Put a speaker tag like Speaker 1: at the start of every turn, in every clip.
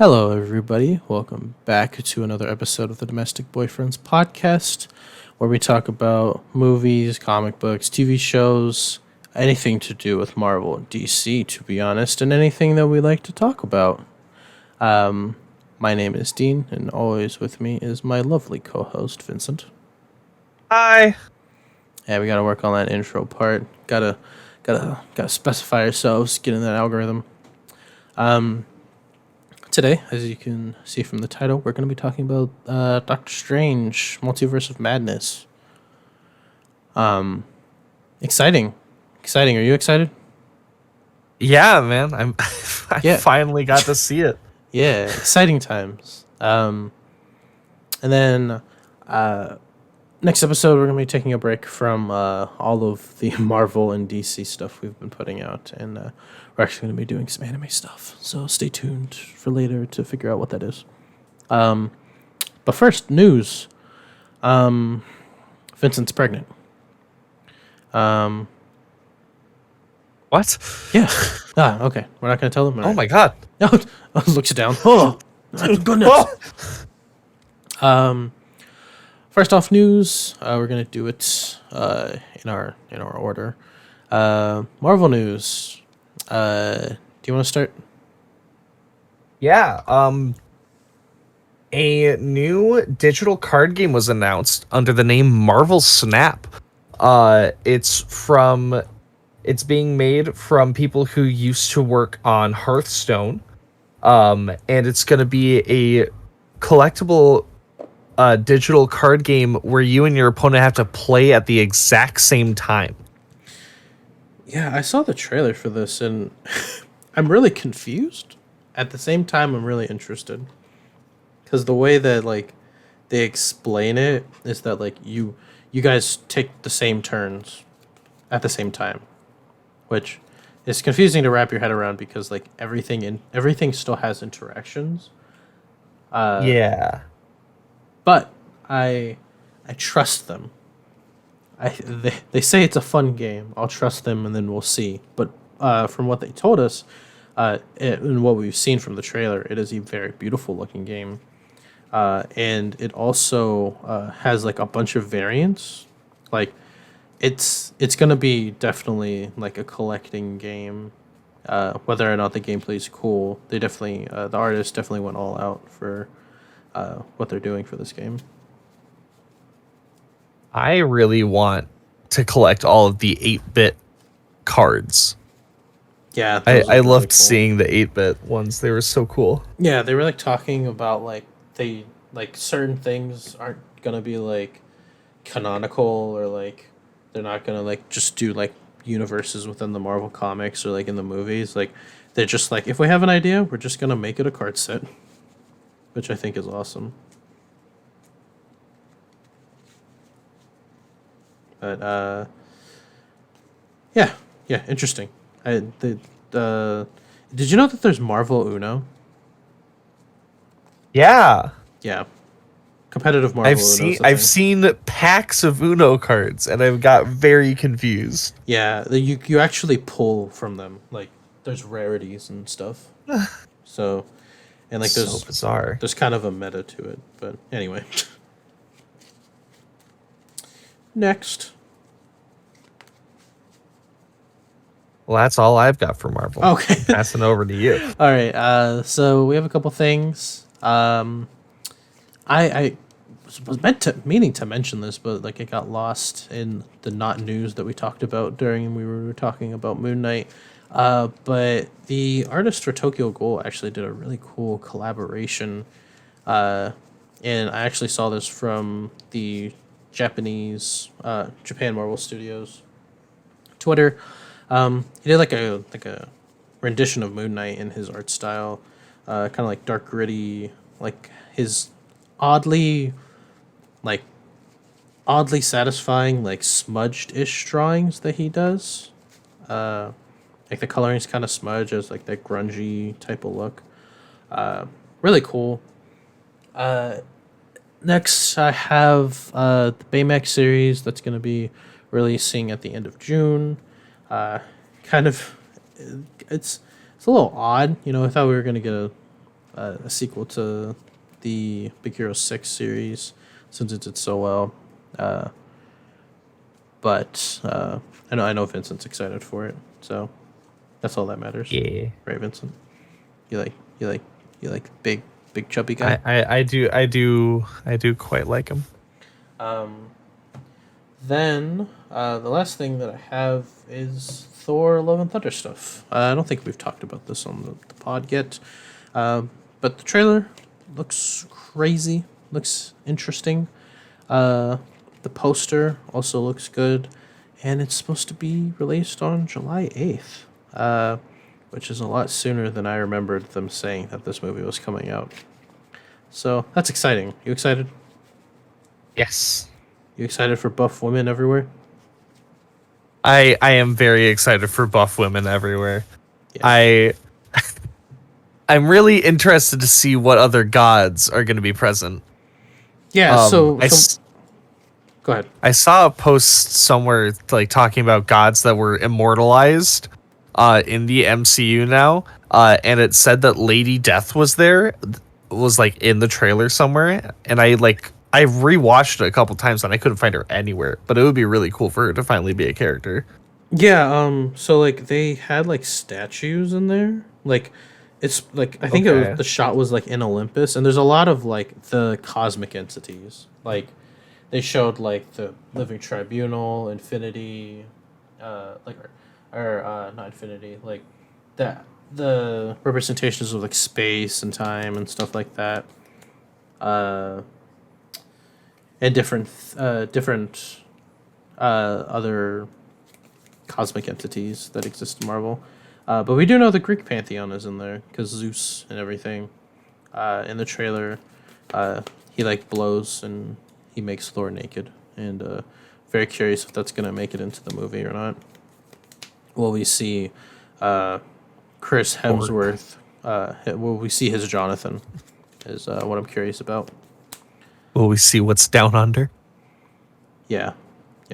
Speaker 1: Hello, everybody. Welcome back to another episode of the Domestic Boyfriends podcast, where we talk about movies, comic books, TV shows, anything to do with Marvel and DC, to be honest, and anything that we like to talk about. My name is Dean, and always with me is my lovely co-host, Vincent.
Speaker 2: Hi.
Speaker 1: Yeah, we gotta work on that intro part. Gotta specify ourselves, get in that algorithm. Today, as you can see from the title, we're going to be talking about Doctor Strange, Multiverse of Madness. Exciting. Exciting. Are you excited?
Speaker 2: Yeah, man. I
Speaker 1: Yeah.
Speaker 2: finally got to see it.
Speaker 1: Yeah, exciting times. And then next episode, we're going to be taking a break from all of the Marvel and DC stuff we've been putting out, and we're actually going to be doing some anime stuff. So stay tuned for later to figure out what that is. But first, news. Vincent's pregnant.
Speaker 2: What?
Speaker 1: Yeah. Okay. We're not going to tell them.
Speaker 2: Oh my god.
Speaker 1: No. Looks down. Oh, goodness. First off, news. We're gonna do it in our order. Marvel news. Do you want to start?
Speaker 2: Yeah. A new digital card game was announced under the name Marvel Snap. It's being made from people who used to work on Hearthstone. And it's gonna be a collectible digital card game where you and your opponent have to play at the exact same time.
Speaker 1: Yeah, I saw the trailer for this, and I'm really confused. At the same time, I'm really interested, because the way that they explain it is that you guys take the same turns at the same time, which is confusing to wrap your head around because everything still has interactions.
Speaker 2: Yeah.
Speaker 1: But I trust them. They say it's a fun game. I'll trust them, and then we'll see. But from what they told us, and what we've seen from the trailer, it is a very beautiful looking game, and it also has a bunch of variants. It's gonna be definitely a collecting game. Whether or not the gameplay is cool, they definitely the artist definitely went all out for what they're doing for this game.
Speaker 2: I really want to collect all of the 8-bit cards.
Speaker 1: Yeah,
Speaker 2: I loved seeing the 8-bit ones. They were so cool.
Speaker 1: Yeah, they were talking about they certain things aren't gonna be canonical, or they're not gonna just do universes within the Marvel comics or in the movies. They're just if we have an idea, we're just gonna make it a card set, which I think is awesome. But yeah, interesting. Did you know that there's Marvel Uno?
Speaker 2: Yeah.
Speaker 1: Yeah, competitive Marvel.
Speaker 2: I've seen packs of Uno cards, and I've got very confused.
Speaker 1: Yeah, you actually pull from them. There's rarities and stuff. So, and there's
Speaker 2: so bizarre.
Speaker 1: There's kind of a meta to it, but anyway. Next.
Speaker 2: Well, that's all I've got for Marvel.
Speaker 1: Okay.
Speaker 2: Passing over to you.
Speaker 1: All right. So we have a couple things. I was meaning to mention this, but it got lost in the not news that we talked about during we were talking about Moon Knight. But the artist for Tokyo Ghoul actually did a really cool collaboration. And I actually saw this from the Japan Marvel Studios Twitter. He did a rendition of Moon Knight in his art style, kind of dark gritty, his oddly satisfying smudged-ish drawings that he does. The coloring's kind of smudge as that grungy type of look. Really cool. Next, I have the Baymax series that's going to be releasing at the end of June. It's a little odd, I thought we were going to get a sequel to the Big Hero 6 series since it did so well. But I know Vincent's excited for it, so that's all that matters.
Speaker 2: Yeah.
Speaker 1: Right, Vincent? You like big chubby guy?
Speaker 2: I do quite like him.
Speaker 1: Then the last thing that I have is Thor: Love and Thunder stuff. I don't think we've talked about this on the pod yet, but the trailer looks crazy, looks interesting. The poster also looks good, and it's supposed to be released on July 8th, which is a lot sooner than I remembered them saying that this movie was coming out. So that's exciting. You excited?
Speaker 2: Yes.
Speaker 1: You excited for buff women everywhere?
Speaker 2: I am very excited for buff women everywhere.
Speaker 1: Yes.
Speaker 2: I'm really interested to see what other gods are going to be present.
Speaker 1: Yeah, so go ahead.
Speaker 2: I saw a post somewhere like talking about gods that were immortalized in the MCU now, and it said that Lady Death was there, was like in the trailer somewhere, and I rewatched it a couple times and I couldn't find her anywhere, but it would be really cool for her to finally be a character.
Speaker 1: Yeah, so like they had like statues in there. Like it's like I think the shot was like in Olympus, and there's a lot of like the cosmic entities. Like they showed like the Living Tribunal, Infinity, not Infinity, like that the representations of like space and time and stuff like that. And different other cosmic entities that exist in Marvel. But we do know the Greek pantheon is in there because Zeus and everything. In the trailer, he like blows and he makes Thor naked, and very curious if that's gonna make it into the movie or not. Will we see Chris Hemsworth? Will we see his Jonathan? Is what I'm curious about.
Speaker 2: Will we see what's down under?
Speaker 1: Yeah,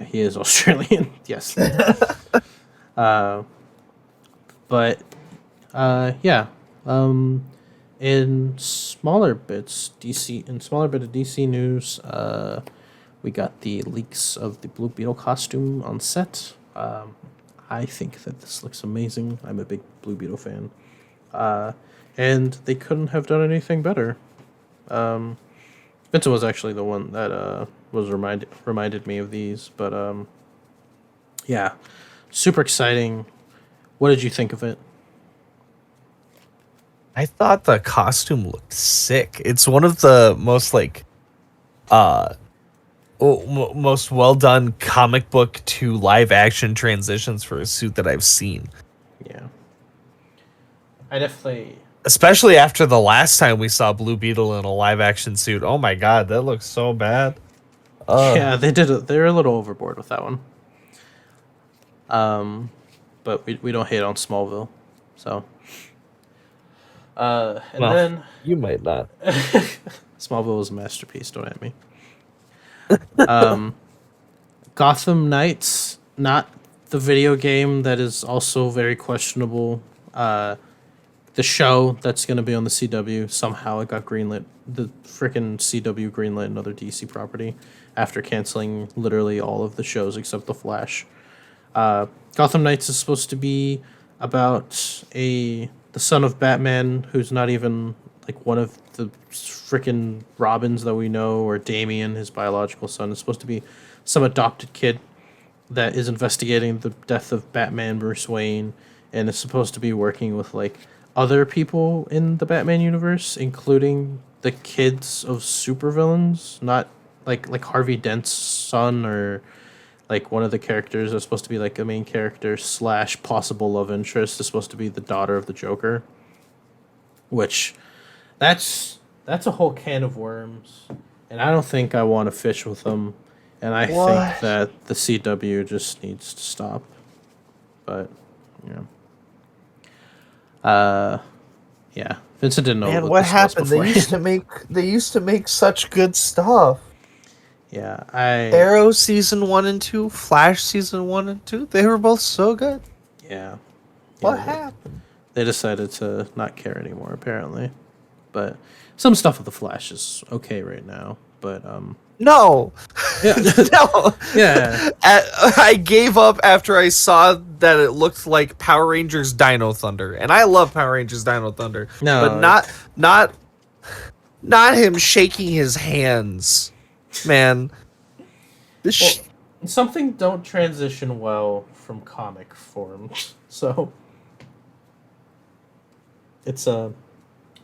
Speaker 1: he is Australian. Yes. Yeah. In smaller bits of DC news, we got the leaks of the Blue Beetle costume on set. I think that this looks amazing. I'm a big Blue Beetle fan, and they couldn't have done anything better. Vincent was actually the one that was reminded me of these, but yeah, super exciting. What did you think of it?
Speaker 2: I thought the costume looked sick. It's one of the most most well done comic book to live action transitions for a suit that I've seen.
Speaker 1: Yeah, I definitely.
Speaker 2: Especially after the last time we saw Blue Beetle in a live action suit. Oh my god, that looks so bad.
Speaker 1: Yeah, they're a little overboard with that one. But we don't hate on Smallville, so. Then
Speaker 2: you might not.
Speaker 1: Smallville was a masterpiece. Don't at me. Gotham Knights, not the video game that is also very questionable. The show that's going to be on the CW, somehow it got greenlit. The freaking CW greenlit another DC property after canceling literally all of the shows except The Flash. Gotham Knights is supposed to be about the son of Batman who's not even like one of the freaking Robins that we know, or Damian, his biological son, is supposed to be some adopted kid that is investigating the death of Batman, Bruce Wayne, and is supposed to be working with like other people in the Batman universe, including the kids of supervillains, not like Harvey Dent's son, or like one of the characters that's supposed to be like a main character / possible love interest is supposed to be the daughter of the Joker, which that's a whole can of worms, and I don't think I want to fish with them, and I think that the CW just needs to stop. But yeah. Yeah. Vincent didn't know.
Speaker 2: Man, what happened? They used to make such good stuff.
Speaker 1: Yeah,
Speaker 2: Arrow season 1 and 2, Flash season 1 and 2, they were both so good.
Speaker 1: Yeah.
Speaker 2: What happened?
Speaker 1: They decided to not care anymore, apparently. but some stuff with the Flash is okay right now. But
Speaker 2: No,
Speaker 1: yeah,
Speaker 2: no.
Speaker 1: yeah,
Speaker 2: I gave up after I saw that it looked like Power Rangers Dino Thunder, and I love Power Rangers Dino Thunder, but
Speaker 1: no,
Speaker 2: not him shaking his hands, man. This
Speaker 1: well, something don't transition well from comic form, so it's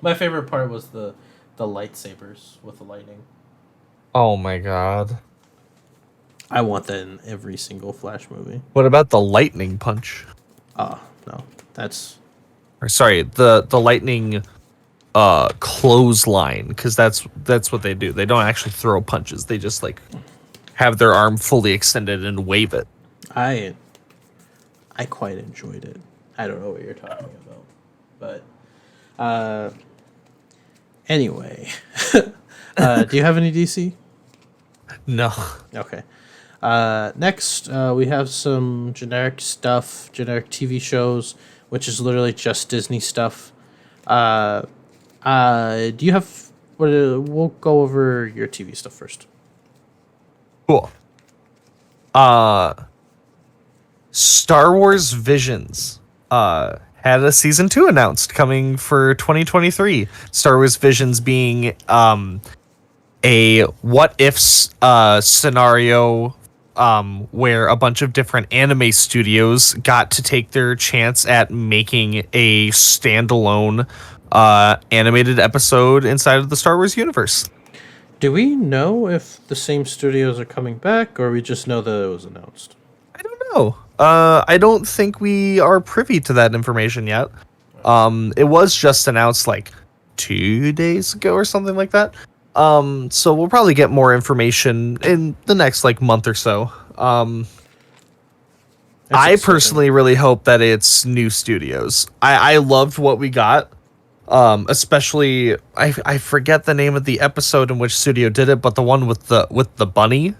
Speaker 1: my favorite part was the lightsabers with the lightning.
Speaker 2: oh my god.
Speaker 1: I want that in every single Flash movie.
Speaker 2: What about the lightning punch?
Speaker 1: Oh no, that's
Speaker 2: Or sorry, the lightning clothesline, because that's what they do. They don't actually throw punches. They just like have their arm fully extended and wave it.
Speaker 1: I quite enjoyed it. I don't know what you're talking about, but anyway, do you have any DC?
Speaker 2: No.
Speaker 1: Okay. Next, we have some generic stuff, generic TV shows, which is literally just Disney stuff. Do you have? We'll go over your TV stuff first.
Speaker 2: Cool. Star Wars Visions had a season 2 announced coming for 2023. Star Wars Visions being a what if scenario where a bunch of different anime studios got to take their chance at making a standalone animated episode inside of the Star Wars universe.
Speaker 1: Do we know if the same studios are coming back, or we just know that it was announced?
Speaker 2: I don't know. I don't think we are privy to that information yet. It was just announced like 2 days ago or something like that. So we'll probably get more information in the next like month or so. I personally really hope that it's new studios. I loved what we got. Especially I forget the name of the episode in which studio did it, but the one with the bunny.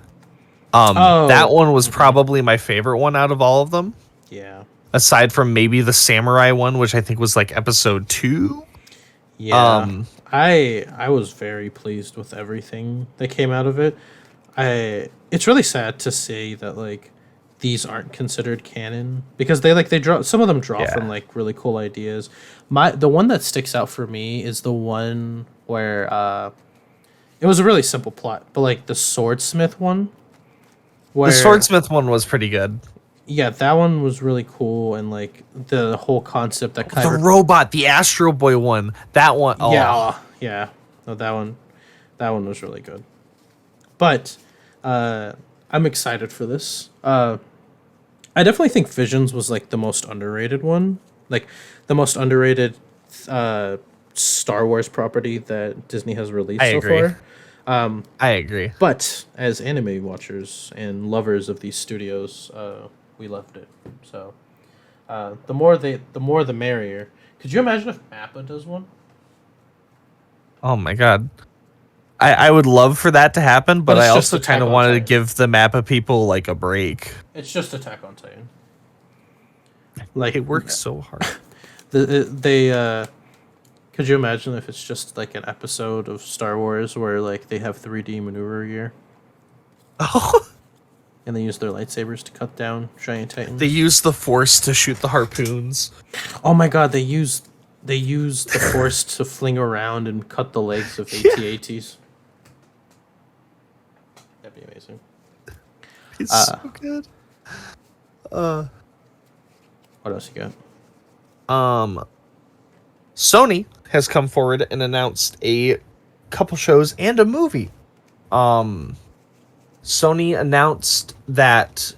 Speaker 2: That one was probably my favorite one out of all of them.
Speaker 1: Yeah.
Speaker 2: Aside from maybe the samurai one, which I think was like episode 2.
Speaker 1: Yeah. I was very pleased with everything that came out of it. It's really sad to say that like these aren't considered canon, because they draw, some of them draw from like really cool ideas. The one that sticks out for me is the one where it was a really simple plot, but like the swordsmith one.
Speaker 2: The swordsmith one was pretty good.
Speaker 1: Yeah, that one was really cool, and like the whole concept that kind
Speaker 2: of the robot, the Astro Boy one, that one. Oh.
Speaker 1: Yeah. No, that one was really good. But I'm excited for this. I definitely think Visions was like the most underrated one, like the most underrated Star Wars property that Disney has released so far.
Speaker 2: I agree.
Speaker 1: But as anime watchers and lovers of these studios, we loved it. So the more the merrier. Could you imagine if Mappa does one?
Speaker 2: Oh my god. I would love for that to happen, but I also kind of wanted to give the Mappa people like a break.
Speaker 1: It's just Attack on Titan.
Speaker 2: Like it works so hard.
Speaker 1: Could you imagine if it's just like an episode of Star Wars where like they have 3D maneuver gear?
Speaker 2: Oh.
Speaker 1: And they use their lightsabers to cut down giant titans.
Speaker 2: They use the Force to shoot the harpoons.
Speaker 1: Oh my god, they use the Force to fling around and cut the legs of AT-ATs. That'd be amazing.
Speaker 2: It's so good.
Speaker 1: What else you got?
Speaker 2: Sony has come forward and announced a couple shows and a movie. Sony announced that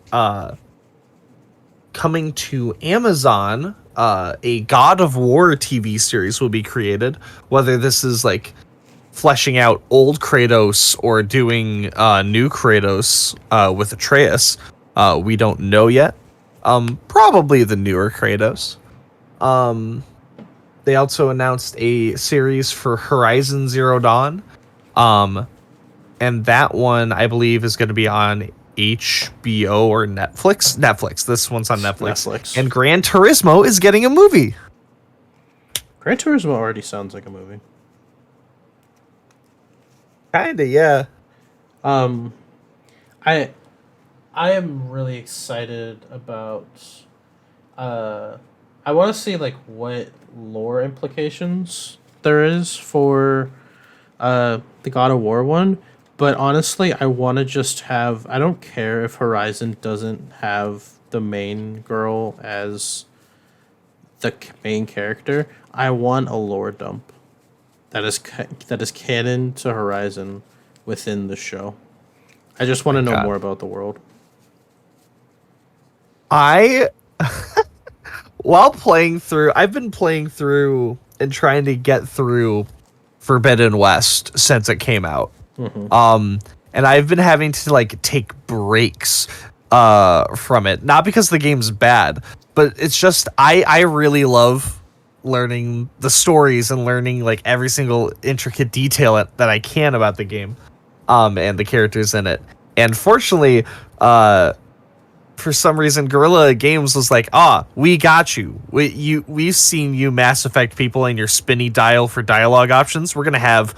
Speaker 2: coming to Amazon, a God of War TV series will be created. Whether this is like fleshing out old Kratos or doing new Kratos with Atreus, we don't know yet. Probably the newer Kratos. They also announced a series for Horizon Zero Dawn. And that one, I believe, is going to be on HBO or Netflix. Netflix. This one's on Netflix. And Gran Turismo is getting a movie.
Speaker 1: Gran Turismo already sounds like a movie.
Speaker 2: Kinda, yeah.
Speaker 1: Um, I I am really excited about. Uh, I want to see like what lore implications there is for the God of War one. But honestly, I want to just have. I don't care if Horizon doesn't have the main girl as main character. I want a lore dump that is canon to Horizon within the show. I just want
Speaker 2: My
Speaker 1: to know
Speaker 2: God.
Speaker 1: more about the world.
Speaker 2: I while playing through, I've been playing through and trying to get through Forbidden West since it came out.
Speaker 1: Hmm.
Speaker 2: And I've been having to like take breaks from it. Not because the game's bad, but it's just I really love learning the stories and learning like every single intricate detail that I can about the game. And the characters in it. And fortunately, for some reason Guerrilla Games was like, we got you. We've seen you Mass Effect people and your spinny dial for dialogue options. We're gonna have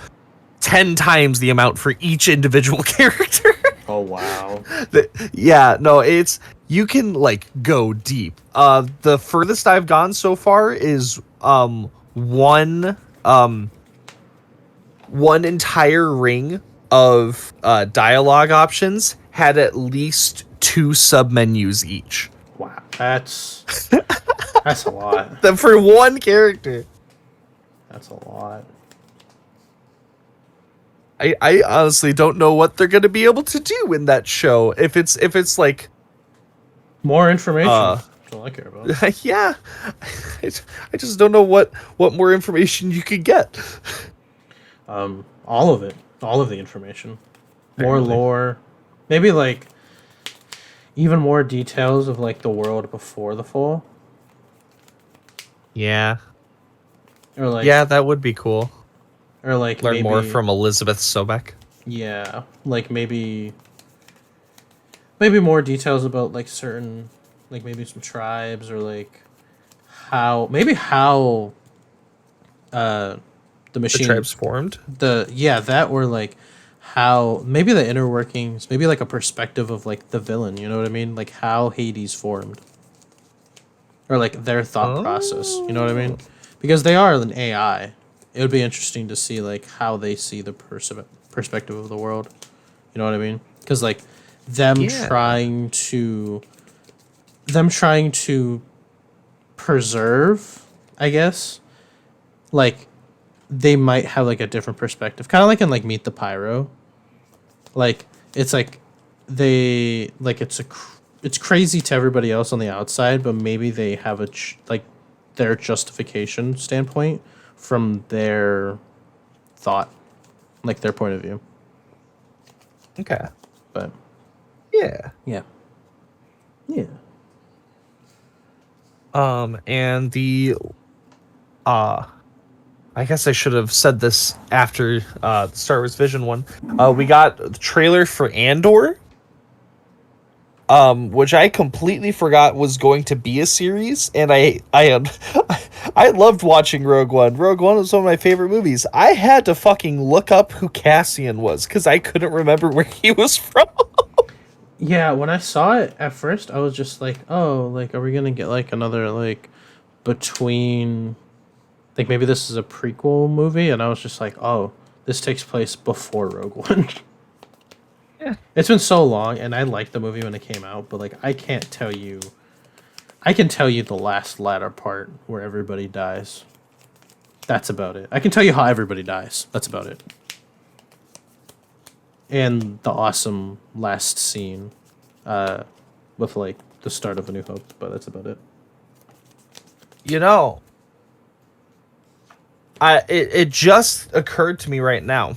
Speaker 2: 10 times the amount for each individual character.
Speaker 1: Oh wow.
Speaker 2: Yeah, no, it's you can like go deep. The furthest I've gone so far is one entire ring of dialogue options had at least 2 submenus each.
Speaker 1: Wow. That's a lot.
Speaker 2: For one character.
Speaker 1: That's a lot.
Speaker 2: I honestly don't know what they're gonna be able to do in that show. If it's like
Speaker 1: More information. That's all I care about.
Speaker 2: yeah, I just don't know what more information you could get.
Speaker 1: All of it. All of the information. More
Speaker 2: Apparently.
Speaker 1: lore. Maybe like even more details of like the world before the fall.
Speaker 2: Yeah,
Speaker 1: Or like
Speaker 2: yeah, that would be cool.
Speaker 1: or like
Speaker 2: Learn
Speaker 1: maybe,
Speaker 2: more from Elizabeth Sobek.
Speaker 1: yeah, like maybe more details about like certain like maybe some tribes or like how the
Speaker 2: The
Speaker 1: machine
Speaker 2: tribes formed.
Speaker 1: that or like how maybe the inner workings, maybe like a perspective of like the villain, you know what I mean, like how Hades formed or like their thought process, you know what I mean, because they are an AI. It would be interesting to see like how they see the perspective of the world, you know what I mean, because like them
Speaker 2: Yeah.
Speaker 1: trying to preserve, I guess, like they might have like a different perspective, kind of like in like Meet the Pyro. Like it's like they like it's crazy to everybody else on the outside, but maybe they have like their justification standpoint from their thought, like their point of view.
Speaker 2: Okay.
Speaker 1: But
Speaker 2: Yeah.
Speaker 1: yeah, yeah.
Speaker 2: And the I guess I should have said this after the Star Wars Vision one. We got the trailer for Andor, which I completely forgot was going to be a series, and I I loved watching Rogue One. Rogue One was one of my favorite movies. I had to fucking look up who Cassian was because I couldn't remember where he was from.
Speaker 1: Yeah, when I saw it at first, I was just like, "Oh, like, are we gonna get like another like between, like maybe this is a prequel movie?" And I was just like, "Oh, this takes place before Rogue One."
Speaker 2: Yeah.
Speaker 1: It's been so long, and I liked the movie when it came out, but like, I can't tell you. I can tell you the latter part where everybody dies. That's about it. I can tell you how everybody dies. That's about it. And the awesome last scene with like the start of A New Hope, but that's about it.
Speaker 2: You know, it just occurred to me right now.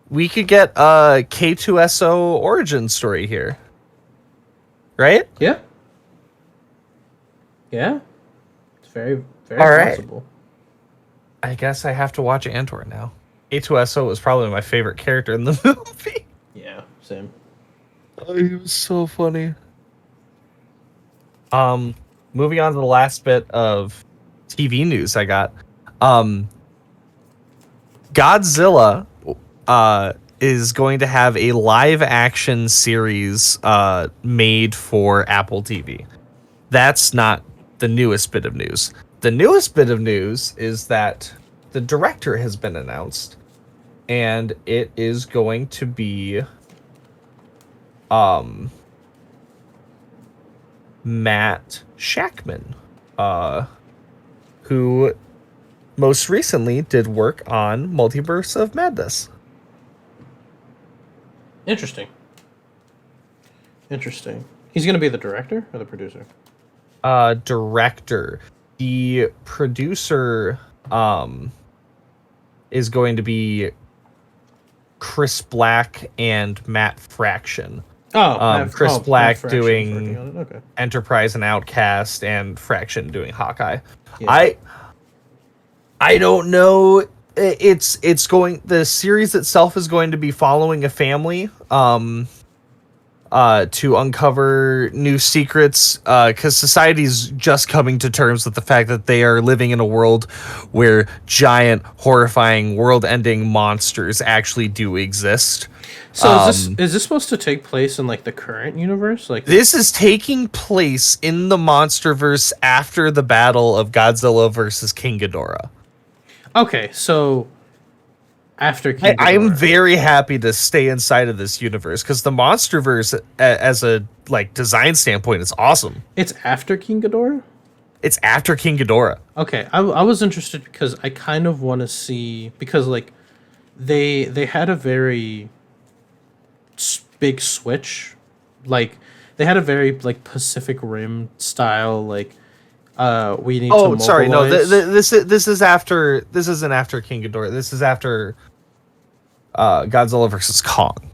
Speaker 2: We could get a K2SO origin story here. Right?
Speaker 1: Yeah. Yeah. It's very, very
Speaker 2: All right.
Speaker 1: possible.
Speaker 2: I guess I have to watch Andor now. K2SO was probably my favorite character in the movie.
Speaker 1: Yeah, same.
Speaker 2: Oh, he was so funny. Moving on to the last bit of TV news I got. Godzilla is going to have a live action series made for Apple TV. That's not the newest bit of news. The newest bit of news is that the director has been announced, and it is going to be Matt Shackman, who most recently did work on Multiverse of Madness.
Speaker 1: Interesting. He's going to be the director or the producer?
Speaker 2: Director. The producer is going to be Chris Black and Matt Fraction. Chris Black
Speaker 1: Matt
Speaker 2: doing
Speaker 1: okay.
Speaker 2: Enterprise and Outcast, and Fraction doing Hawkeye.
Speaker 1: Yeah.
Speaker 2: I don't know. It's going. The series itself is going to be following a family to uncover new secrets, because society's just coming to terms with the fact that they are living in a world where giant, horrifying, world-ending monsters actually do exist.
Speaker 1: So is this supposed to take place in like the current universe? Like
Speaker 2: this is taking place in the MonsterVerse after the battle of Godzilla versus King Ghidorah.
Speaker 1: Okay, so after King Ghidorah.
Speaker 2: I am very happy to stay inside of this universe because the MonsterVerse, as a like design standpoint, is awesome.
Speaker 1: It's after King Ghidorah?
Speaker 2: It's after King Ghidorah.
Speaker 1: Okay, I was interested because I kind of want to see, because like they had a very big switch, like they had a very like Pacific Rim style, like we need to mobilize.
Speaker 2: Sorry, no, this isn't after King Ghidorah. This is after Godzilla versus Kong.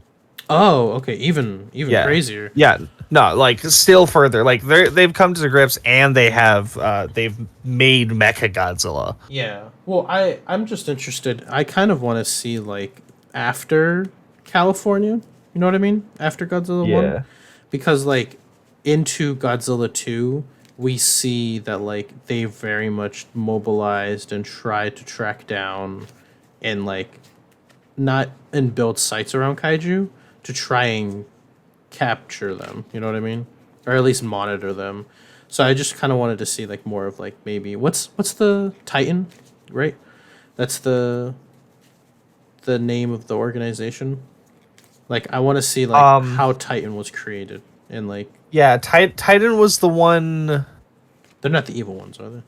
Speaker 1: Oh, okay, even crazier.
Speaker 2: Yeah, no, like still further. Like they've come to the grips, and they've made Mecha Godzilla.
Speaker 1: Yeah. Well, I'm just interested. I kind of want to see like after California. You know what I mean? After Godzilla 1, because like into Godzilla 2, we see that like they very much mobilized and tried to track down and like not and build sites around kaiju to try and capture them, you know what I mean? Or at least monitor them. So I just kind of wanted to see like more of like maybe what's the Titan, right? That's the name of the organization. Like I want to see like how Titan was created and like
Speaker 2: Titan was the one.
Speaker 1: They're not the evil ones, are they?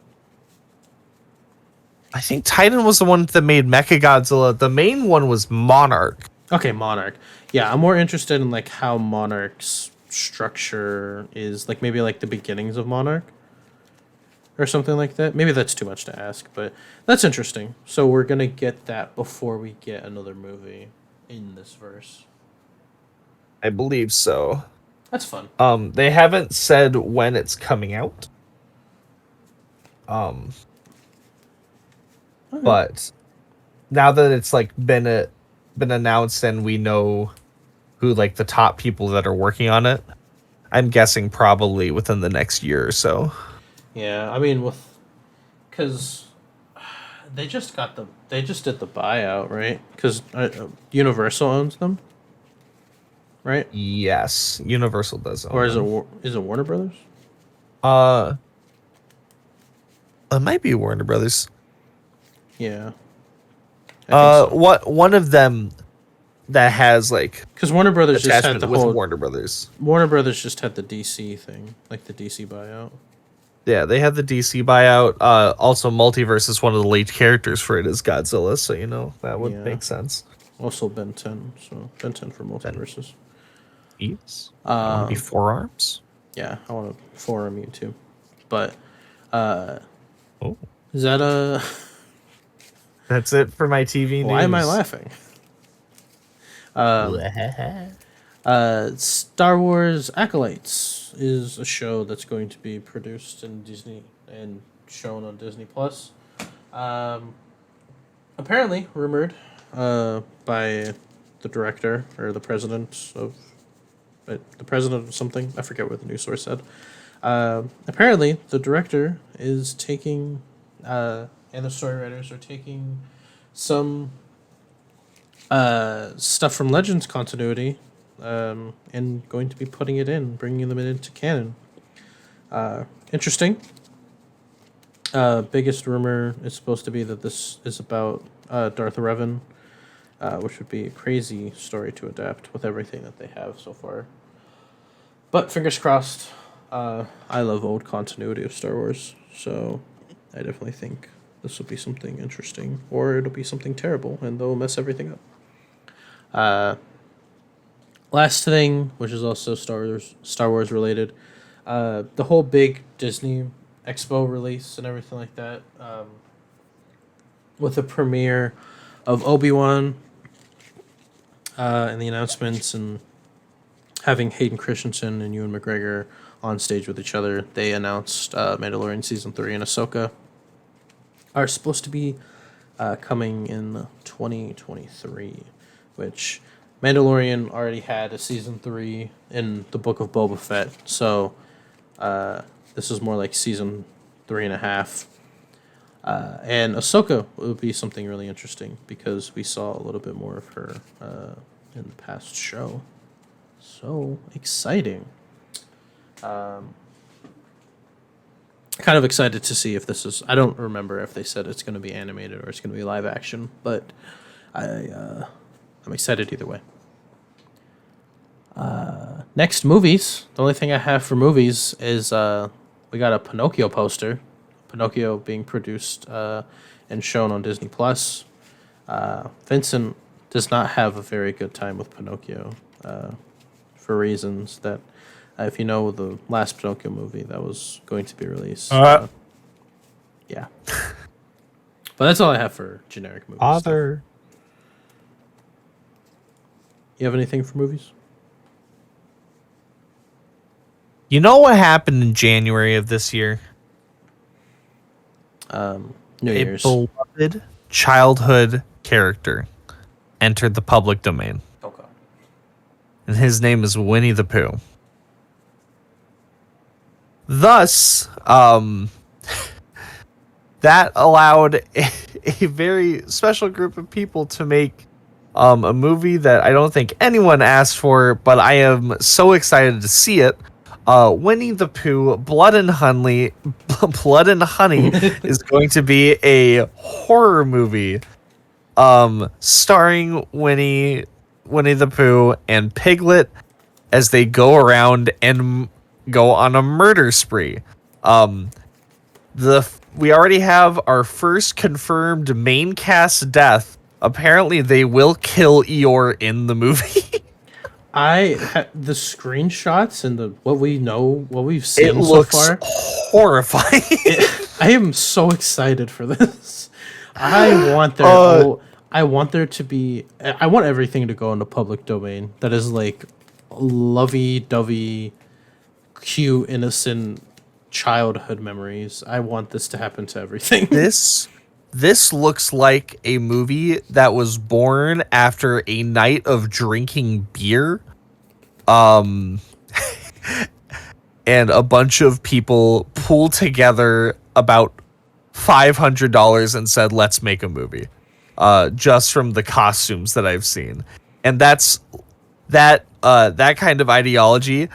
Speaker 2: I think Titan was the one that made Mechagodzilla. The main one was Monarch.
Speaker 1: Okay, Monarch. Yeah, I'm more interested in like how Monarch's structure is, like maybe like the beginnings of Monarch or something like that. Maybe that's too much to ask, but that's interesting. So we're gonna get that before we get another movie in this verse.
Speaker 2: I believe so.
Speaker 1: That's fun.
Speaker 2: They haven't said when it's coming out. But now that it's like been announced and we know who like the top people that are working on it, I'm guessing probably within the next year or so.
Speaker 1: Yeah, I mean because they just did the buyout, right? Because Universal owns them, right?
Speaker 2: Yes, Universal does.
Speaker 1: Or is it Warner Brothers?
Speaker 2: It might be Warner Brothers.
Speaker 1: Yeah.
Speaker 2: What one of them that has like,
Speaker 1: because Warner Brothers just had the whole
Speaker 2: Warner Brothers.
Speaker 1: Warner Brothers just had the DC thing, like the DC buyout.
Speaker 2: Yeah, they had the DC buyout. Also, Multiverse is one of the lead characters for it is Godzilla, so you know that would make sense.
Speaker 1: Also Ben 10, so Ben 10 for Multiverses.
Speaker 2: Yes. I want to be forearms.
Speaker 1: Yeah, I want to forearm you too, but is that
Speaker 2: That's it for my TV news.
Speaker 1: Why am I laughing? Star Wars Acolytes is a show that's going to be produced in Disney and shown on Disney Plus. Apparently rumored by the director or the president of something. I forget what the news source said. Apparently the director is taking and the story writers are taking some Stuff from Legends continuity, and going to be putting it in, bringing them into canon. Interesting. Biggest rumor is supposed to be that this is about Darth Revan, which would be a crazy story to adapt with everything that they have so far. But fingers crossed. I love old continuity of Star Wars, so I definitely think this will be something interesting, or it'll be something terrible, and they'll mess everything up. Last thing, which is also Star Wars related, the whole big Disney Expo release and everything like that, with the premiere of Obi-Wan, and the announcements, and having Hayden Christensen and Ewan McGregor on stage with each other. They announced Mandalorian Season 3 and Ahsoka are supposed to be coming in 2023, which Mandalorian already had a Season 3 in the Book of Boba Fett, so this is more like Season 3.5. And Ahsoka would be something really interesting because we saw a little bit more of her in the past show. So exciting. Kind of excited to see if this is... I don't remember if they said it's going to be animated or it's going to be live action, but I'm excited either way. Next, movies. The only thing I have for movies is we got a Pinocchio poster. Pinocchio being produced and shown on Disney Plus. Vincent does not have a very good time with Pinocchio for reasons that, if you know the last Pinocchio movie that was going to be released. Yeah. But that's all I have for generic movies.
Speaker 2: Other.
Speaker 1: You have anything for movies?
Speaker 2: You know what happened in January of this year?
Speaker 1: New Year's.
Speaker 2: A beloved childhood character entered the public domain.
Speaker 1: Okay.
Speaker 2: And his name is Winnie the Pooh. Thus, that allowed a very special group of people to make a movie that I don't think anyone asked for, but I am so excited to see it. Winnie the Pooh, Blood and Honey is going to be a horror movie, starring Winnie the Pooh and Piglet as they go around and go on a murder spree. We already have our first confirmed main cast death. Apparently, they will kill Eeyore in the movie.
Speaker 1: The screenshots and what we've seen
Speaker 2: it
Speaker 1: so
Speaker 2: looks
Speaker 1: far,
Speaker 2: horrifying.
Speaker 1: I am so excited for this. I want there to be. I want everything to go into public domain. That is like lovey-dovey, cute, innocent childhood memories. I want this to happen to everything.
Speaker 2: This looks like a movie that was born after a night of drinking beer. And a bunch of people pulled together about $500 and said, let's make a movie. Just from the costumes that I've seen. And that kind of ideology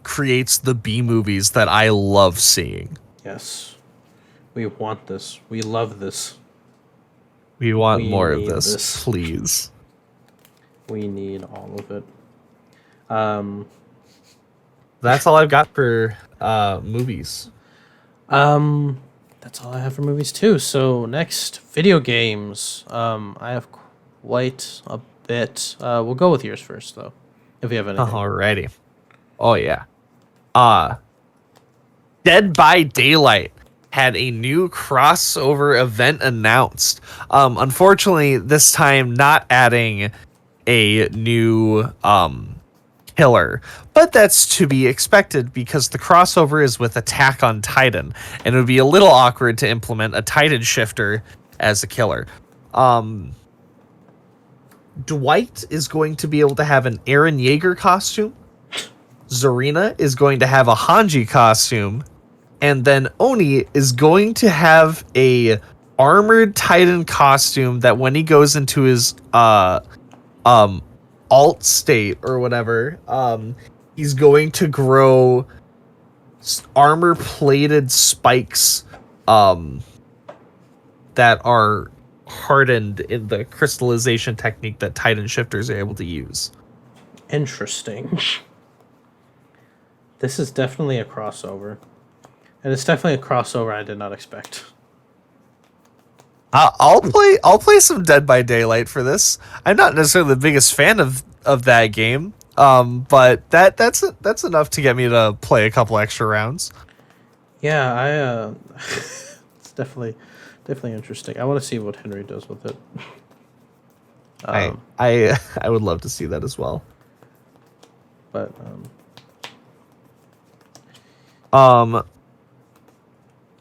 Speaker 2: creates the B movies that I love seeing.
Speaker 1: Yes. We want this. We love this.
Speaker 2: We want more of this, please.
Speaker 1: We need all of it.
Speaker 2: That's all I've got for movies.
Speaker 1: That's all I have for movies too. So next, video games. I have quite a bit. We'll go with yours first, though, if you have anything.
Speaker 2: Alrighty. Oh yeah. Dead by Daylight had a new crossover event announced. Unfortunately, this time not adding a new killer, but that's to be expected because the crossover is with Attack on Titan, and it would be a little awkward to implement a Titan shifter as a killer. Dwight is going to be able to have an Eren Yeager costume. Zarina is going to have a Hanji costume. And then Oni is going to have a armored Titan costume that when he goes into his alt state or whatever, he's going to grow armor plated spikes that are hardened in the crystallization technique that Titan shifters are able to use.
Speaker 1: Interesting. This is definitely a crossover. And it's definitely a crossover I did not expect.
Speaker 2: I'll play some Dead by Daylight for this. I'm not necessarily the biggest fan of that game, but that's enough to get me to play a couple extra rounds.
Speaker 1: Yeah, it's definitely interesting. I want to see what Henry does with it.
Speaker 2: I would love to see that as well.
Speaker 1: But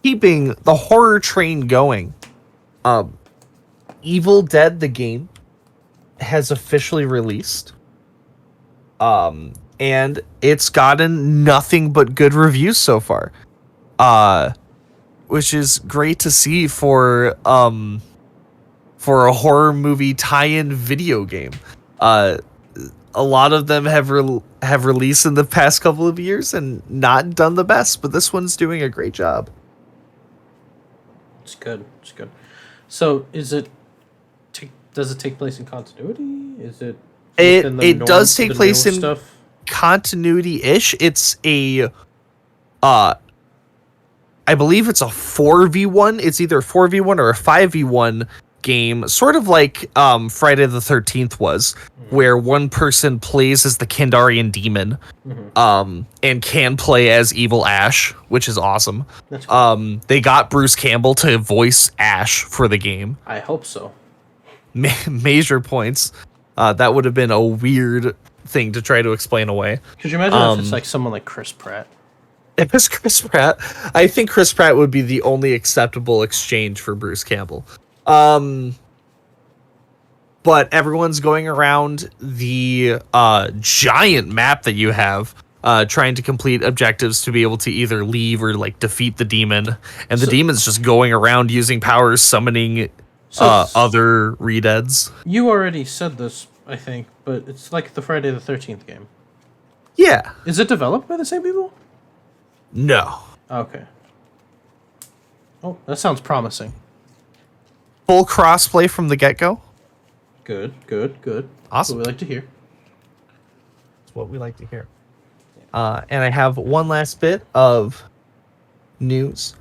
Speaker 2: keeping the horror train going, Evil Dead the game has officially released. And it's gotten nothing but good reviews so far. Which is great to see for a horror movie tie-in video game. A lot of them have released in the past couple of years and not done the best, but this one's doing a great job.
Speaker 1: It's good. It's good. So, does it take place in continuity? Is it?
Speaker 2: It does take place in continuity-ish. It's a I believe it's a 4v1. It's either a 4v1 or a 5v1 game, sort of like Friday the 13th was, where one person plays as the Kandarian demon, and can play as Evil Ash, which is awesome.
Speaker 1: That's cool.
Speaker 2: They got Bruce Campbell to voice Ash for the game.
Speaker 1: I hope so.
Speaker 2: Major points. That would have been a weird thing to try to explain away.
Speaker 1: Could you imagine if it's like someone like Chris Pratt?
Speaker 2: If it's Chris Pratt, I think Chris Pratt would be the only acceptable exchange for Bruce Campbell. But everyone's going around the giant map that you have, trying to complete objectives to be able to either leave or like defeat the demon. And the demon's just going around using powers, summoning other redeads.
Speaker 1: You already said this, I think, but it's like the Friday the 13th game.
Speaker 2: Yeah.
Speaker 1: Is it developed by the same people?
Speaker 2: No.
Speaker 1: Okay. Oh, that sounds promising.
Speaker 2: Full crossplay from the get-go.
Speaker 1: Good.
Speaker 2: Awesome.
Speaker 1: That's what we like to hear.
Speaker 2: That's what we like to hear. And I have one last bit of news.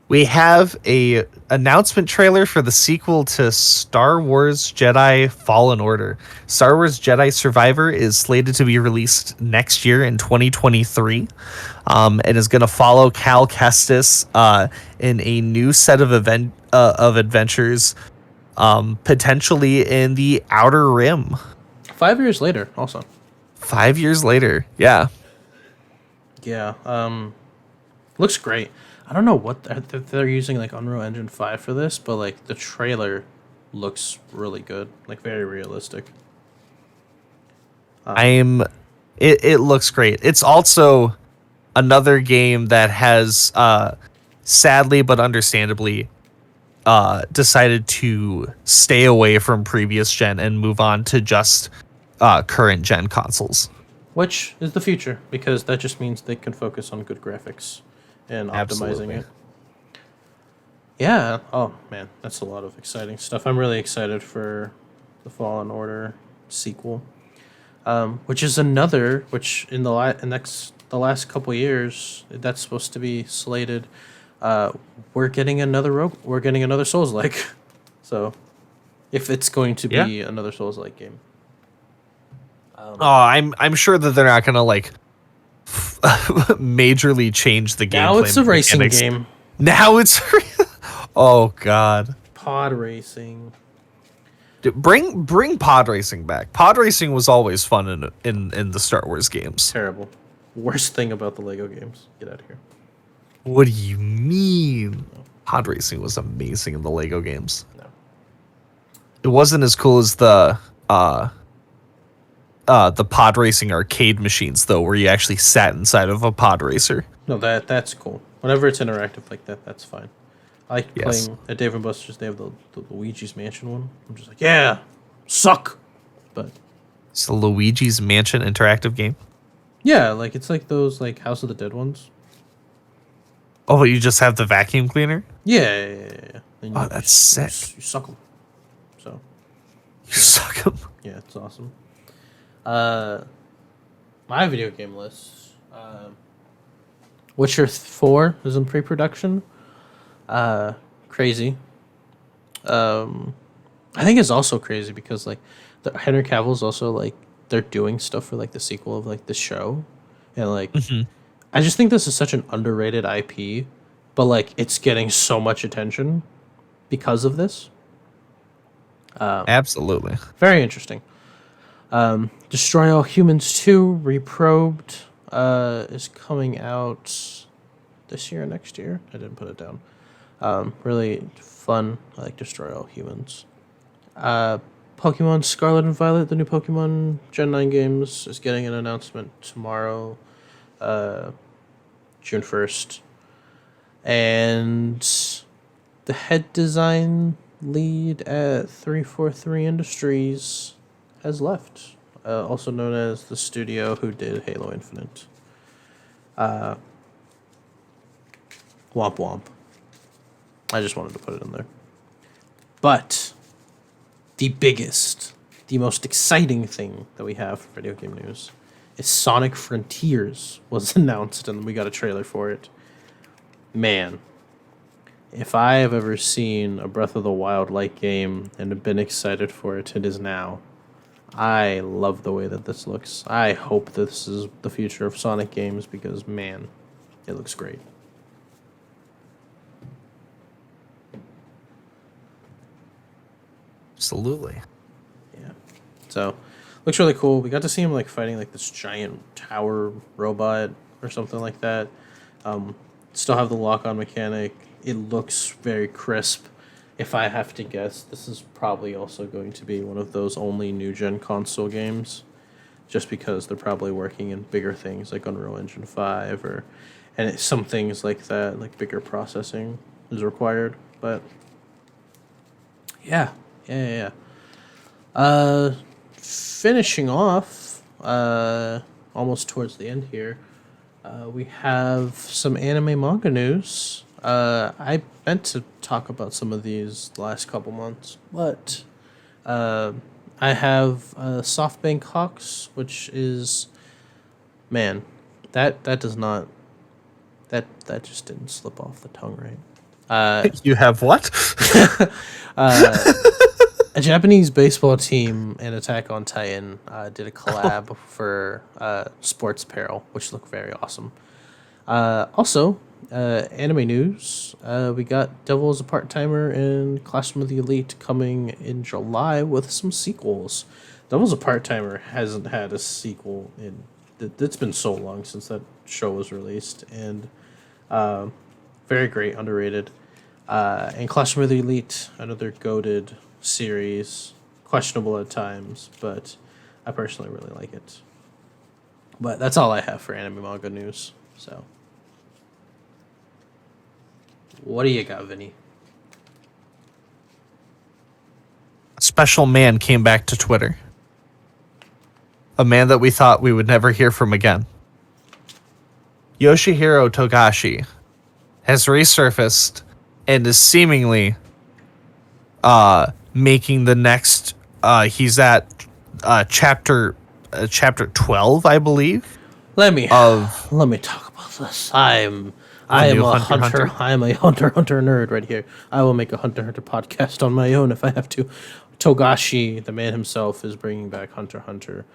Speaker 2: We have a announcement trailer for the sequel to Star Wars Jedi Fallen Order. Star Wars Jedi Survivor is slated to be released next year in 2023, and is going to follow Cal Kestis in a new set of adventures, potentially in the Outer Rim.
Speaker 1: 5 years later, also.
Speaker 2: 5 years later, yeah.
Speaker 1: Yeah. Looks great. I don't know what they're using, like Unreal Engine 5 for this, but like the trailer looks really good, like very realistic.
Speaker 2: It looks great. It's also another game that has sadly but understandably decided to stay away from previous gen and move on to just current gen consoles,
Speaker 1: which is the future, because that just means they can focus on good graphics and optimizing
Speaker 2: Absolutely.
Speaker 1: it. Yeah. Oh man, that's a lot of exciting stuff. I'm really excited for the Fallen Order sequel, which is another, which in the last couple years that's supposed to be slated. We're getting another Souls-like. So, if it's going to be another Souls-like game.
Speaker 2: I'm sure that they're not gonna like majorly change the game.
Speaker 1: Now it's a racing game.
Speaker 2: Now it's oh god,
Speaker 1: pod racing.
Speaker 2: Dude, bring pod racing back. Pod racing was always fun in the Star Wars games.
Speaker 1: Terrible. Worst thing about the Lego games. Get out of here.
Speaker 2: What do you mean? Pod racing was amazing in the Lego games.
Speaker 1: No.
Speaker 2: It wasn't as cool as the pod racing arcade machines though, where you actually sat inside of a pod racer.
Speaker 1: No, that's cool. Whenever it's interactive like that, that's fine. I like
Speaker 2: Yes.
Speaker 1: playing at Dave and Buster's. They have the Luigi's Mansion one. I'm just like, yeah, suck. But
Speaker 2: It's the Luigi's Mansion interactive game.
Speaker 1: yeah, like it's like those like House of the Dead ones.
Speaker 2: Oh, you just have the vacuum cleaner?
Speaker 1: Yeah. And
Speaker 2: Oh, that's sick.
Speaker 1: You suck them. So
Speaker 2: You suck 'em.
Speaker 1: yeah, it's awesome. My video game list. Witcher 4 is in pre-production. Crazy. I think it's also crazy because like Henry Cavill's also like they're doing stuff for like the sequel of like the show, and like I just think this is such an underrated IP, but like it's getting so much attention because of this.
Speaker 2: Absolutely.
Speaker 1: Very interesting. Destroy All Humans 2 Reprobed is coming out this year or next year. I didn't put it down. Really fun. I like Destroy All Humans. Pokemon Scarlet and Violet, the new Pokemon Gen 9 games, is getting an announcement tomorrow, June 1st. And the head design lead at 343 Industries has left, also known as the studio who did Halo Infinite. Womp womp. I just wanted to put it in there. But the biggest, the most exciting thing that we have for video game news is Sonic Frontiers was announced and we got a trailer for it. Man, if I have ever seen a Breath of the Wild-like game and have been excited for it, it is now. I love the way that this looks. I hope this is the future of Sonic games because, man, it looks great.
Speaker 2: Absolutely.
Speaker 1: Yeah. So, looks really cool. We got to see him like fighting like this giant tower robot or something like that. Still have the lock-on mechanic. It looks very crisp. If I have to guess, this is probably also going to be one of those only new-gen console games, just because they're probably working in bigger things like Unreal Engine 5 and some things like that, like bigger processing is required. But yeah. Finishing off, almost towards the end here, we have some anime manga news. I meant to talk about some of these the last couple months, but I have SoftBank Hawks, which is, man, that does not, that just didn't slip off the tongue right.
Speaker 2: You have what?
Speaker 1: A Japanese baseball team and Attack on Titan did a collab for sports apparel, which looked very awesome. Also, anime news, we got Devil is a Part-Timer and Classroom of the Elite coming in July with some sequels. Devil's a Part-Timer hasn't had a sequel in... It's been so long since that show was released, and very great, underrated. And Classroom of the Elite, another goated series, questionable at times, but I personally really like it. But that's all I have for anime manga news. So, what do you got, Vinny?
Speaker 2: A special man came back to Twitter. A man that we thought we would never hear from again. Yoshihiro Togashi has resurfaced and is seemingly making the next he's at chapter 12, I believe.
Speaker 1: Let me talk about this. I am a hunter. I am a hunter nerd right here. I will make a Hunter podcast on my own if I have to. Togashi, the man himself, is bringing back Hunter x Hunter.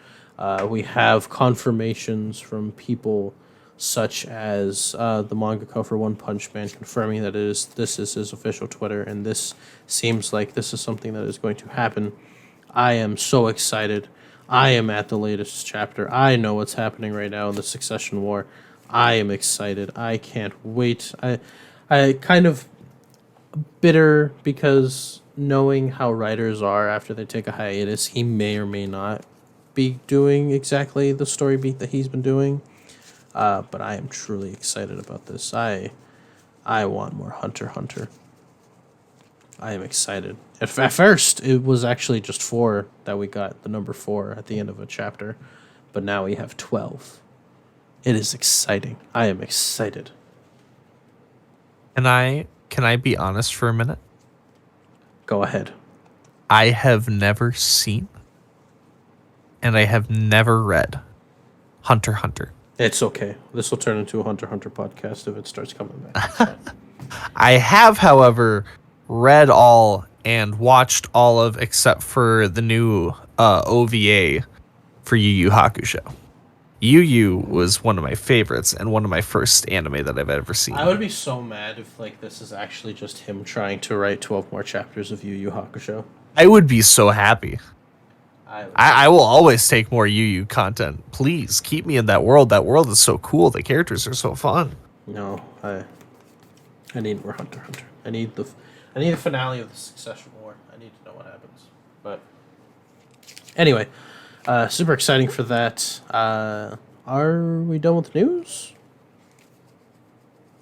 Speaker 1: We have confirmations from people such as the mangaka for One Punch Man confirming that this is his official Twitter, and this seems like this is something that is going to happen. I am so excited. I am at the latest chapter. I know what's happening right now in the Succession War. I am excited. I can't wait. I kind of bitter because knowing how writers are after they take a hiatus, he may or may not be doing exactly the story beat that he's been doing. But I am truly excited about this. I want more Hunter x Hunter. I am excited. At first, it was actually just 4 that we got, the number 4 at the end of a chapter. But now we have 12. It is exciting. I am excited.
Speaker 2: Can I be honest for a minute?
Speaker 1: Go ahead.
Speaker 2: I have never seen and I have never read Hunter x Hunter.
Speaker 1: It's okay. This will turn into a Hunter x Hunter podcast if it starts coming back.
Speaker 2: I have, however, read all and watched all of except for the new OVA for Yu Yu Hakusho. Yu Yu was one of my favorites and one of my first anime that I've ever seen.
Speaker 1: I would be so mad if this is actually just him trying to write 12 more chapters of Yu Yu Hakusho.
Speaker 2: I would be so happy. I will always take more Yu Yu content. Please keep me in that world. That world is so cool. The characters are so fun.
Speaker 1: No, I need more Hunter x Hunter. I need the finale of the Succession War. I need to know what happens. But anyway, super exciting for that. Are we done with the news?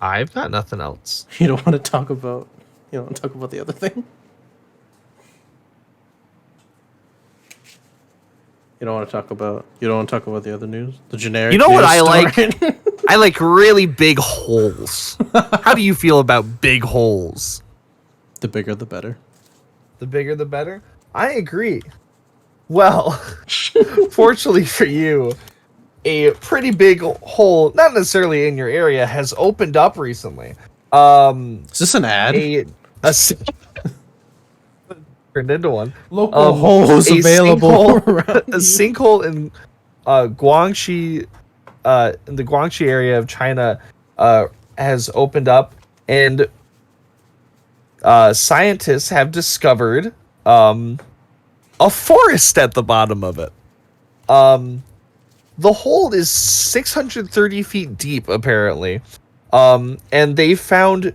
Speaker 2: I've got nothing else.
Speaker 1: You don't want to talk about the other thing? You don't want to talk about the other news? The generic.
Speaker 2: You know what
Speaker 1: news
Speaker 2: I like?
Speaker 1: story?
Speaker 2: I like really big holes. How do you feel about big holes?
Speaker 1: The bigger the better.
Speaker 2: The bigger the better? I agree. Well, fortunately for you, a pretty big hole, not necessarily in your area, has opened up recently.
Speaker 1: Is this an ad?
Speaker 2: Turned into one.
Speaker 1: Local holes available.
Speaker 2: A sinkhole in Guangxi, in the Guangxi area of China, has opened up, and scientists have discovered a forest at the bottom of it. The hole is 630 feet deep, apparently, and they found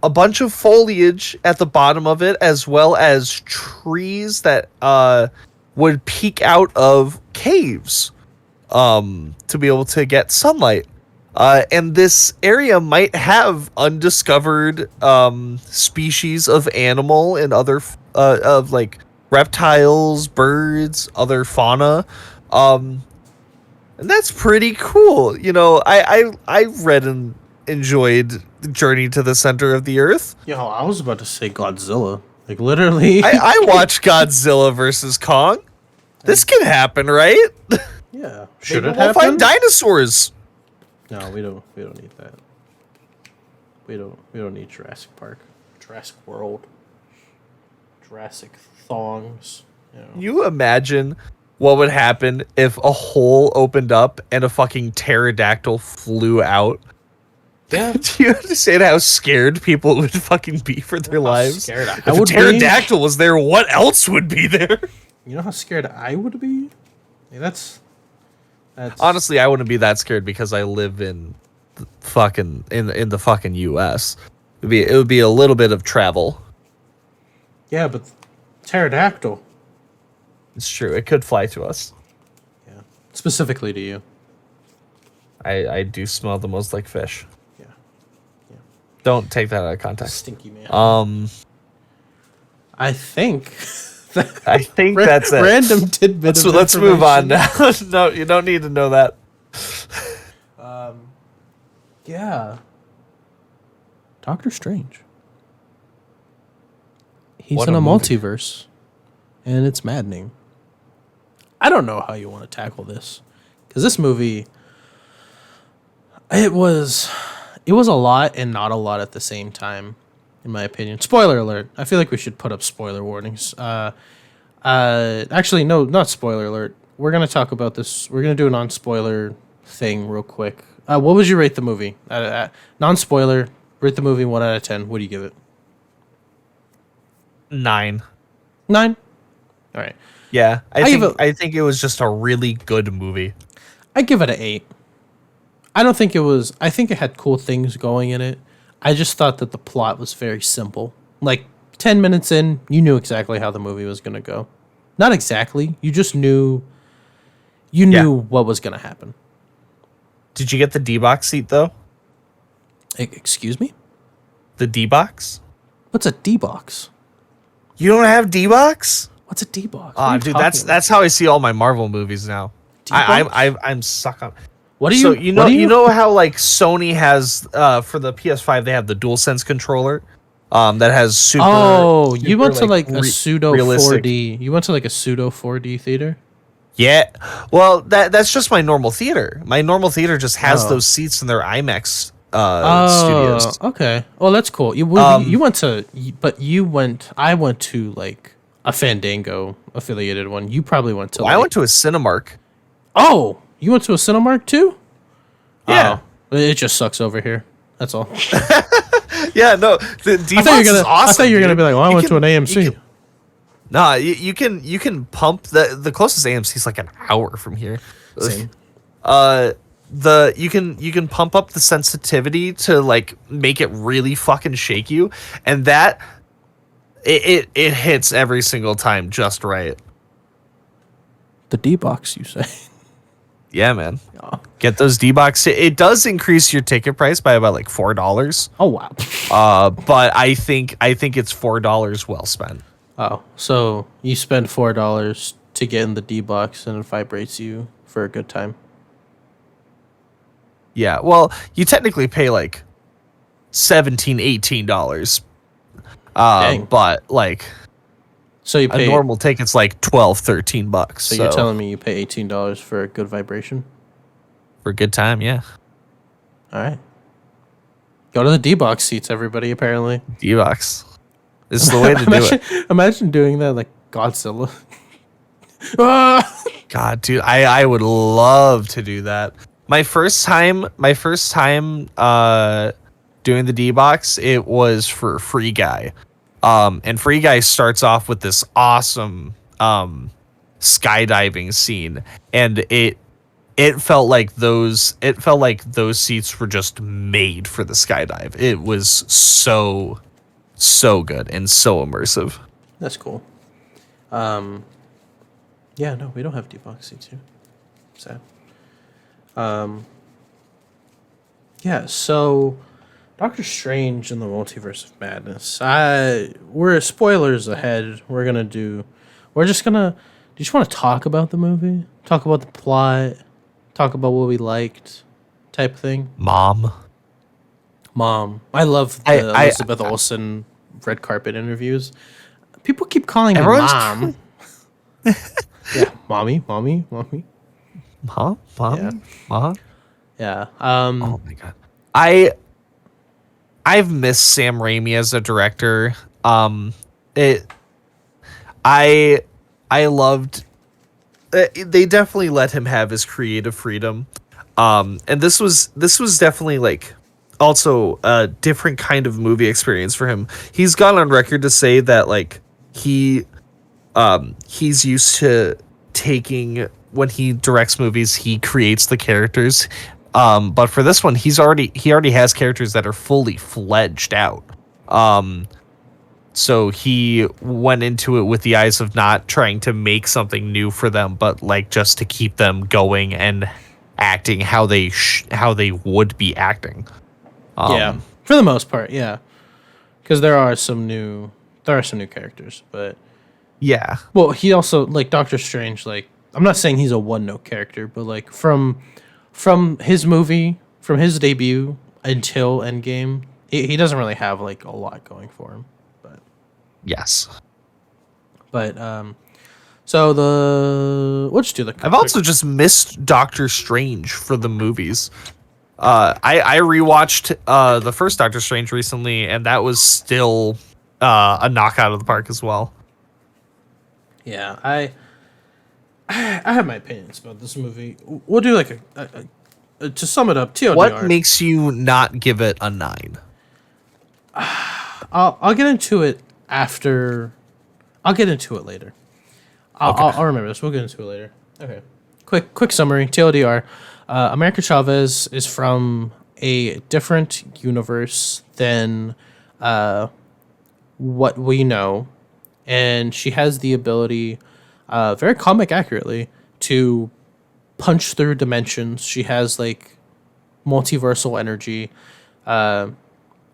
Speaker 2: a bunch of foliage at the bottom of it, as well as trees that would peek out of caves to be able to get sunlight. And this area might have undiscovered species of animal and other of like reptiles, birds, other fauna. And that's pretty cool. You know, I read and enjoyed Journey to the Center of the Earth.
Speaker 1: Yo, I was about to say Godzilla. Like, literally.
Speaker 2: I watched Godzilla versus Kong. This can happen, right?
Speaker 1: Yeah. Should
Speaker 2: Maybe
Speaker 1: it
Speaker 2: we'll
Speaker 1: happen?
Speaker 2: find dinosaurs.
Speaker 1: No, we don't need that. We don't need Jurassic Park. Jurassic World. Jurassic Thongs. You know.
Speaker 2: You imagine what would happen if a hole opened up and a fucking pterodactyl flew out?
Speaker 1: Yeah.
Speaker 2: Do you understand how scared people would fucking be for their lives?
Speaker 1: Scared I
Speaker 2: If a
Speaker 1: would
Speaker 2: pterodactyl was there, what else would be there?
Speaker 1: You know how scared I would be? Like, that's
Speaker 2: Honestly, I wouldn't be that scared because I live in the fucking in the fucking US. It would be a little bit of travel.
Speaker 1: Yeah, but pterodactyl.
Speaker 2: It's true. It could fly to us.
Speaker 1: Yeah. Specifically to you.
Speaker 2: I do smell the most like fish.
Speaker 1: Yeah.
Speaker 2: Don't take that out of context.
Speaker 1: Stinky man. I think
Speaker 2: that's it.
Speaker 1: Random tidbit.
Speaker 2: Let's move on now. No, you don't need to know that.
Speaker 1: Yeah. Doctor Strange. He's
Speaker 2: What
Speaker 1: in
Speaker 2: a
Speaker 1: a
Speaker 2: movie.
Speaker 1: multiverse, and it's maddening. I don't know how you want to tackle this, because this movie, it was a lot and not a lot at the same time, in my opinion. Spoiler alert. I feel like we should put up spoiler warnings. Actually, no, not spoiler alert. We're gonna talk about this. We're gonna do a non-spoiler thing real quick. What would you rate the movie? Non-spoiler. Rate the movie 1 out of 10. What do you give it?
Speaker 2: 9.
Speaker 1: 9. All right.
Speaker 2: Yeah,
Speaker 1: give
Speaker 2: I think it was just a really good movie.
Speaker 1: I give it an 8. I don't think it was. I think it had cool things going in it. I just thought that the plot was very simple. Like 10 minutes in, you knew exactly how the movie was gonna go. Not exactly. You just knew. You knew what was gonna happen.
Speaker 2: Did you get the D-box seat though?
Speaker 1: Excuse me?
Speaker 2: The D-box?
Speaker 1: What's a D box?
Speaker 2: You don't have D-Box?
Speaker 1: What's a D box?
Speaker 2: Ah, dude, that's how I see all my Marvel movies now. I'm stuck on.
Speaker 1: What do you?
Speaker 2: So you know how like Sony has for the PS5 they have the DualSense controller, that has super.
Speaker 1: Oh, you
Speaker 2: super,
Speaker 1: went to like a pseudo
Speaker 2: realistic.
Speaker 1: 4D. You went to like a pseudo 4D theater.
Speaker 2: Yeah, well that's just my normal theater. My normal theater just has
Speaker 1: Oh.
Speaker 2: those seats in their IMAX
Speaker 1: Oh,
Speaker 2: studios.
Speaker 1: okay. Well, that's cool. You went to, but you went. I went to like a Fandango affiliated one. You probably went to.
Speaker 2: I went to a Cinemark.
Speaker 1: Oh, you went to a Cinemark too?
Speaker 2: Yeah.
Speaker 1: Oh, it just sucks over here. That's all.
Speaker 2: Yeah, no, the D-Box is awesome.
Speaker 1: I thought you were gonna
Speaker 2: dude.
Speaker 1: be like, well, I
Speaker 2: You
Speaker 1: went to an
Speaker 2: can-
Speaker 1: AMC.
Speaker 2: Nah, you can pump the closest AMC is like an hour from here.
Speaker 1: Same.
Speaker 2: You can pump up the sensitivity to like make it really fucking shake you, and that it hits every single time just right.
Speaker 1: The D box, you say?
Speaker 2: Yeah, man.
Speaker 1: Oh.
Speaker 2: Get those D-Box. It does increase your ticket price by about like $4.
Speaker 1: Oh wow.
Speaker 2: But I think it's $4 well spent.
Speaker 1: Oh, so you spend $4 to get in the D box, and it vibrates you for a good time.
Speaker 2: Yeah, well, you technically pay like $17-18.
Speaker 1: Dang.
Speaker 2: But like
Speaker 1: So you
Speaker 2: a
Speaker 1: pay.
Speaker 2: normal ticket's like $12-13.
Speaker 1: So you're telling me you pay $18 for a good vibration?
Speaker 2: for a good time, yeah.
Speaker 1: All right. Go to the D box seats, everybody. Apparently,
Speaker 2: D-Box. This is the way to do it.
Speaker 1: Imagine doing that like Godzilla. Ah!
Speaker 2: God, dude, I would love to do that. My first time doing the D-Box, it was for Free Guy. And Free Guy starts off with this awesome skydiving scene, and it felt like those seats were just made for the skydive. It was so good and so immersive.
Speaker 1: That's cool. Yeah, no, we don't have D box seats here. Sad. Yeah, so Doctor Strange and the Multiverse of Madness. We're spoilers ahead. We're just gonna. Do you just want to talk about the movie? Talk about the plot. Talk about what we liked, type thing.
Speaker 2: Mom.
Speaker 1: I love the Elizabeth Olsen red carpet interviews. People keep calling me Mom. Yeah, mommy.
Speaker 2: Mom?
Speaker 1: Yeah.
Speaker 2: Mom?
Speaker 1: Yeah.
Speaker 2: Oh my god. I've missed Sam Raimi as a director. I loved they definitely let him have his creative freedom. And this was definitely like also a different kind of movie experience for him. He's gone on record to say that like he's used to taking when he directs movies, he creates the characters. But for this one, he already has characters that are fully fledged out. So he went into it with the eyes of not trying to make something new for them, but like just to keep them going and acting how they would be acting.
Speaker 1: Yeah, for the most part, yeah, because there are some new characters, but
Speaker 2: Yeah.
Speaker 1: well, he also like Doctor Strange. Like, I'm not saying he's a one note character, but like from his movie, from his debut until Endgame, he doesn't really have like a lot going for him.
Speaker 2: Yes.
Speaker 1: But so let's do the.
Speaker 2: I've also just missed Doctor Strange for the movies. I rewatched the first Doctor Strange recently, and that was still a knockout of the park as well.
Speaker 1: Yeah, I have my opinions about this movie. We'll do like a to sum it up. TLDR.
Speaker 2: What makes you not give it a 9?
Speaker 1: I'll get into it after. I'll get into it later. I'll remember this. We'll get into it later. Okay. Quick summary. TLDR. America Chavez is from a different universe than what we know, and she has the ability, very comic accurately, to punch through dimensions. She has like multiversal energy.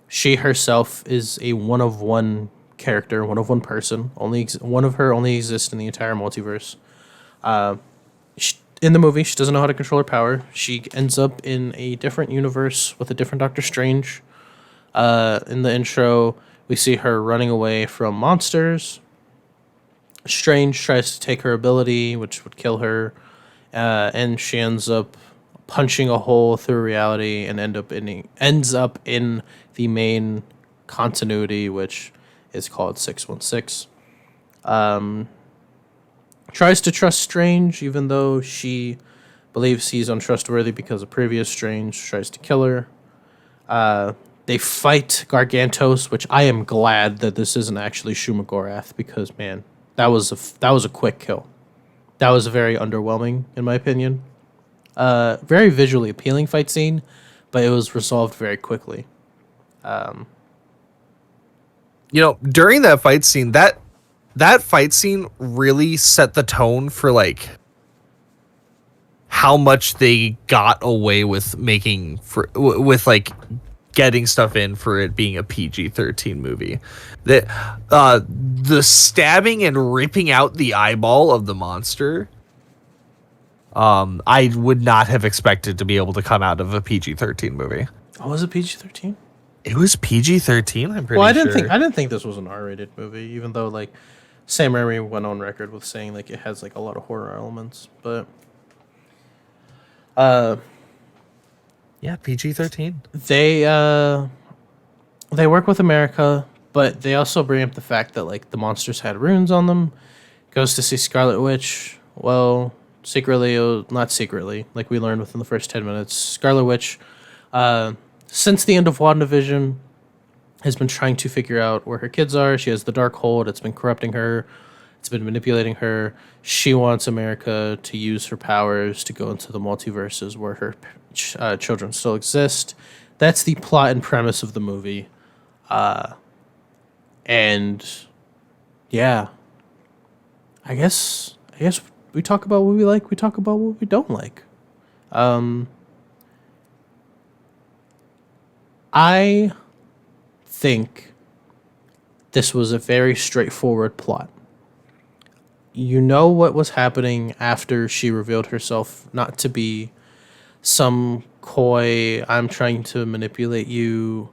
Speaker 1: She herself is a one of one character, one of one person. One of her only exists in the entire multiverse. In the movie, she doesn't know how to control her power. She ends up in a different universe with a different Doctor Strange. In the intro, we see her running away from monsters. Strange tries to take her ability, which would kill her, and she ends up punching a hole through reality and ends up in the main continuity, which is called 616. Tries to trust Strange, even though she believes he's untrustworthy because of previous Strange. Tries to kill her. They fight Gargantos, which I am glad that this isn't actually Shumagorath, because man, that was a quick kill. That was very underwhelming in my opinion. Very visually appealing fight scene, but it was resolved very quickly.
Speaker 2: During that fight scene, that fight scene really set the tone for like how much they got away with making with like getting stuff in for it being a PG-13 movie. The stabbing and ripping out the eyeball of the monster, I would not have expected to be able to come out of a PG-13 movie.
Speaker 1: Oh, was it PG-13?
Speaker 2: It was PG-13, I'm pretty
Speaker 1: Well,
Speaker 2: sure.
Speaker 1: I didn't think this was an R-rated movie, even though like Sam Raimi went on record with saying like it has like a lot of horror elements, but
Speaker 2: Yeah, PG-13.
Speaker 1: They work with America, but they also bring up the fact that like the monsters had runes on them. Goes to see Scarlet Witch. Well, not secretly, like we learned within the first 10 minutes. Scarlet Witch, since the end of WandaVision, has been trying to figure out where her kids are. She has the dark hold. It's been corrupting her. It's been manipulating her. She wants America to use her powers to go into the multiverses where her children still exist. That's the plot and premise of the movie. And yeah, I guess we talk about what we like. We talk about what we don't like. I think this was a very straightforward plot. You know what was happening after she revealed herself not to be some coy, I'm trying to manipulate you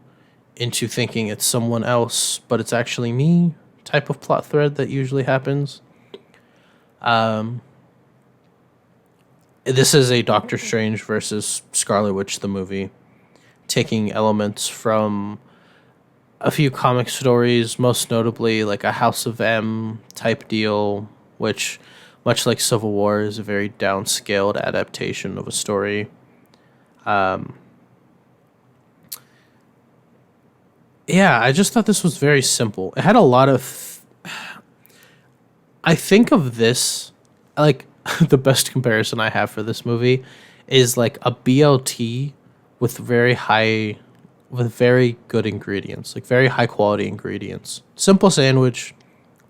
Speaker 1: into thinking it's someone else, but it's actually me type of plot thread that usually happens. This is a Doctor Strange versus Scarlet Witch, the movie, taking elements from a few comic stories, most notably like a House of M type deal, which, much like Civil War, is a very downscaled adaptation of a story. Yeah, I just thought this was very simple. It had a lot of. I think of this, like, the best comparison I have for this movie is like a BLT with very good ingredients, like very high quality ingredients. Simple sandwich,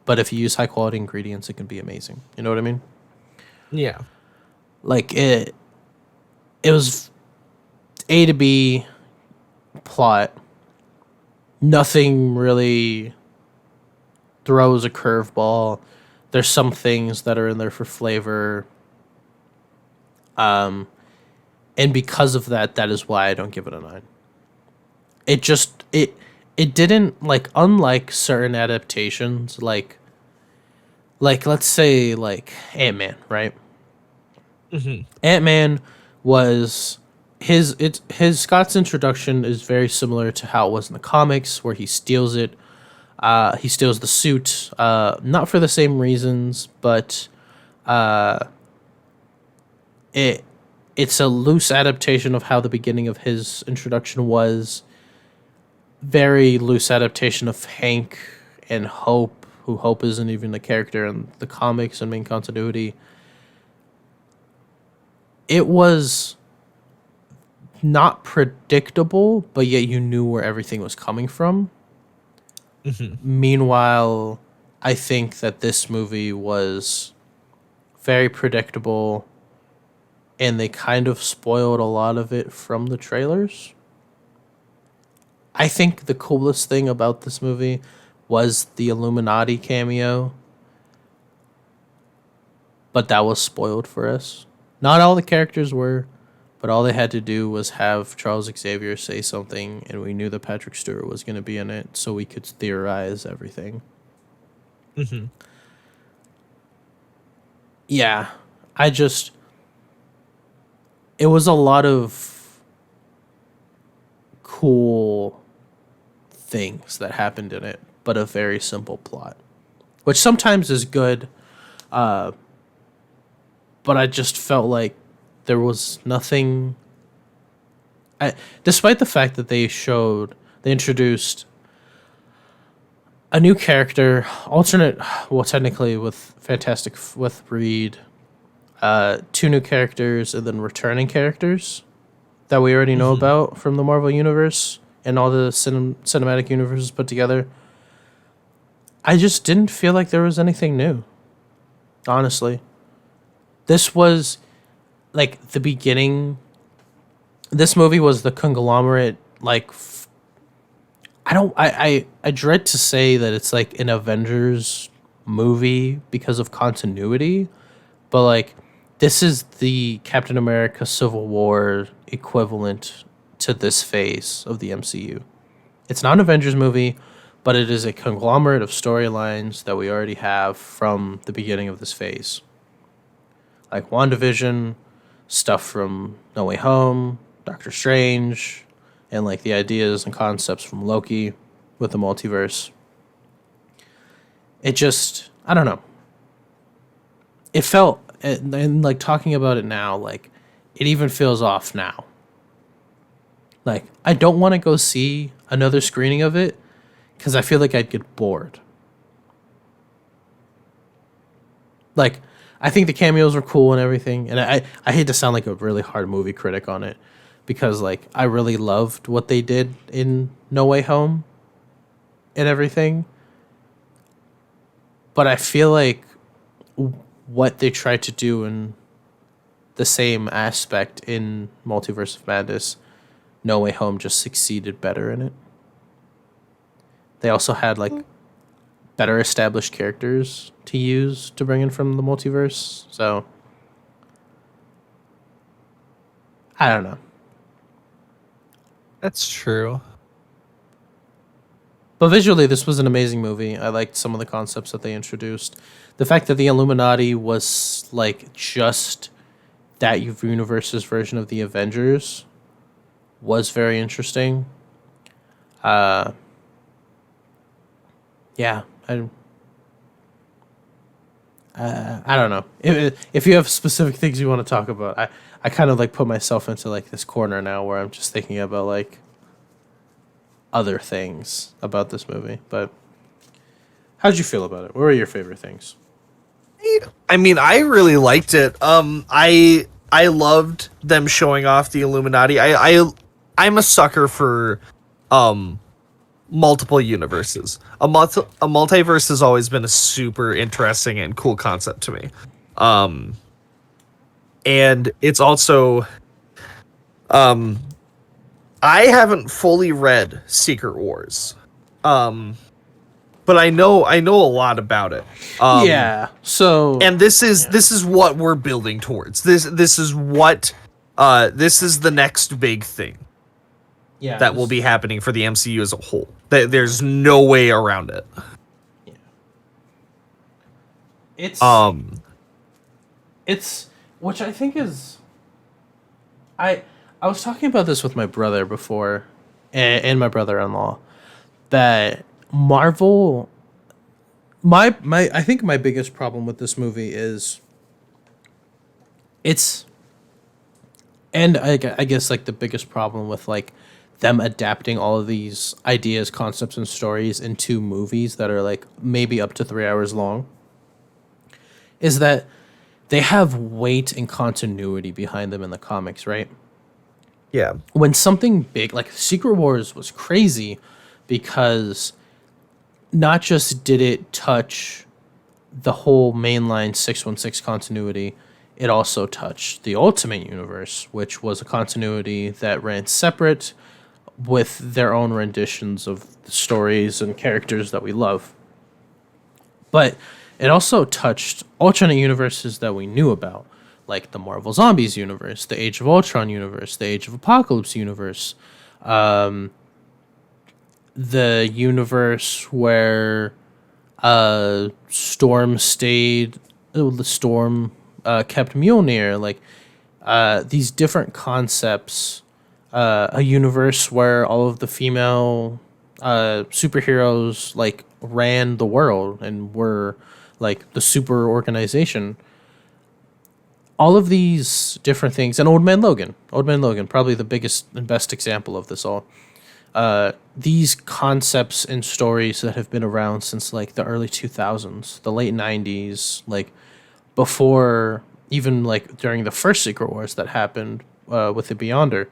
Speaker 1: but if you use high quality ingredients, it can be amazing. You know what I mean?
Speaker 2: Yeah.
Speaker 1: Like it was A to B plot. Nothing really throws a curveball. There's some things that are in there for flavor. And because of that, that is why I don't give it a 9. It didn't, like, unlike certain adaptations, like let's say like Ant-Man, right?
Speaker 2: Mm-hmm.
Speaker 1: Ant-Man was his Scott's introduction is very similar to how it was in the comics, where he steals it. He steals the suit, not for the same reasons, but it's a loose adaptation of how the beginning of his introduction was. Very loose adaptation of Hank and Hope, who Hope isn't even a character in the comics and main continuity. It was not predictable, but yet you knew where everything was coming from.
Speaker 2: Mm-hmm.
Speaker 1: Meanwhile, I think that this movie was very predictable, and they kind of spoiled a lot of it from the trailers. I think the coolest thing about this movie was the Illuminati cameo, but that was spoiled for us. Not all the characters were, but all they had to do was have Charles Xavier say something, and we knew that Patrick Stewart was going to be in it, so we could theorize everything.
Speaker 2: Mm-hmm.
Speaker 1: Yeah, I just. It was a lot of cool things that happened in it, but a very simple plot, which sometimes is good. But I just felt like there was nothing. Despite the fact that they introduced a new character, alternate, well, technically with Reed, two new characters, and then returning characters that we already know about from the Marvel Universe and all the cinematic universes put together. I just didn't feel like there was anything new, honestly. This was like the beginning. This movie was the conglomerate, like, I dread to say that it's like an Avengers movie because of continuity, but like this is the Captain America Civil War equivalent to this phase of the MCU. It's not an Avengers movie, but it is a conglomerate of storylines that we already have from the beginning of this phase. Like WandaVision, stuff from No Way Home, Doctor Strange, and like the ideas and concepts from Loki with the multiverse. It just, I don't know. It felt, and like talking about it now, like it even feels off now. Like I don't want to go see another screening of it because I feel like I'd get bored. Like I think the cameos were cool and everything, and I hate to sound like a really hard movie critic on it because like I really loved what they did in No Way Home and everything. But I feel like what they tried to do in the same aspect in Multiverse of Madness, No Way Home just succeeded better in it. They also had like better established characters to use to bring in from the multiverse. So I don't know.
Speaker 2: That's true.
Speaker 1: But visually, this was an amazing movie. I liked some of the concepts that they introduced. The fact that the Illuminati was like just that universe's version of the Avengers was very interesting. Yeah, I don't know. If you have specific things you want to talk about, I kind of like put myself into like this corner now where I'm just thinking about like other things about this movie. But how'd you feel about it? What were your favorite things?
Speaker 2: I mean, I really liked it. I loved them showing off the Illuminati. I'm a sucker for multiple universes. A multiverse has always been a super interesting and cool concept to me. And it's also I haven't fully read Secret Wars. But I know a lot about it.
Speaker 1: Yeah. So
Speaker 2: and this is what we're building towards. This is what this is the next big thing.
Speaker 1: Yeah,
Speaker 2: that will be happening for the MCU as a whole. There's no way around it.
Speaker 1: Yeah. It's which I think is I was talking about this with my brother before and my brother-in-law that Marvel my I think my biggest problem with this movie is and I guess like the biggest problem with like them adapting all of these ideas, concepts, and stories into movies that are like maybe up to 3 hours long is that they have weight and continuity behind them in the comics, right?
Speaker 2: Yeah.
Speaker 1: When something big like Secret Wars was crazy because not just did it touch the whole mainline 616 continuity, it also touched the Ultimate Universe, which was a continuity that ran separate with their own renditions of the stories and characters that we love. But it also touched alternate universes that we knew about, like the Marvel Zombies universe, the Age of Ultron universe, the Age of Apocalypse universe, the universe where Storm stayed, the Storm kept Mjolnir, like these different concepts, a universe where all of the female superheroes like ran the world and were like the super organization. All of these different things, and Old Man Logan, probably the biggest and best example of this all. These concepts and stories that have been around since like the early 2000s, the late 90s, like before even like during the first Secret Wars that happened with the Beyonder.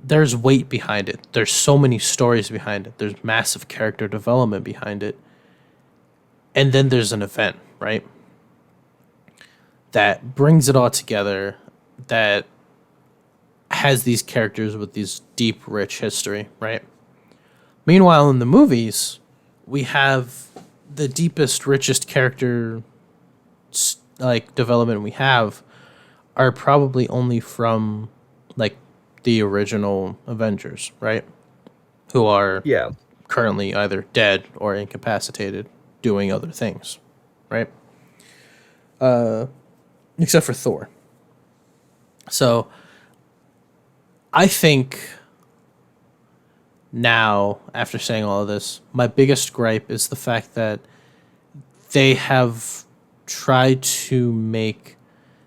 Speaker 1: There's weight behind it. There's so many stories behind it. There's massive character development behind it. And then there's an event, right? That brings it all together, that has these characters with these deep, rich history, right? Meanwhile, in the movies, we have the deepest, richest character like development we have are probably only from like the original Avengers, right? Who are currently either dead or incapacitated, doing other things, right? Except for Thor. So I think now, after saying all of this, my biggest gripe is the fact that they have tried to make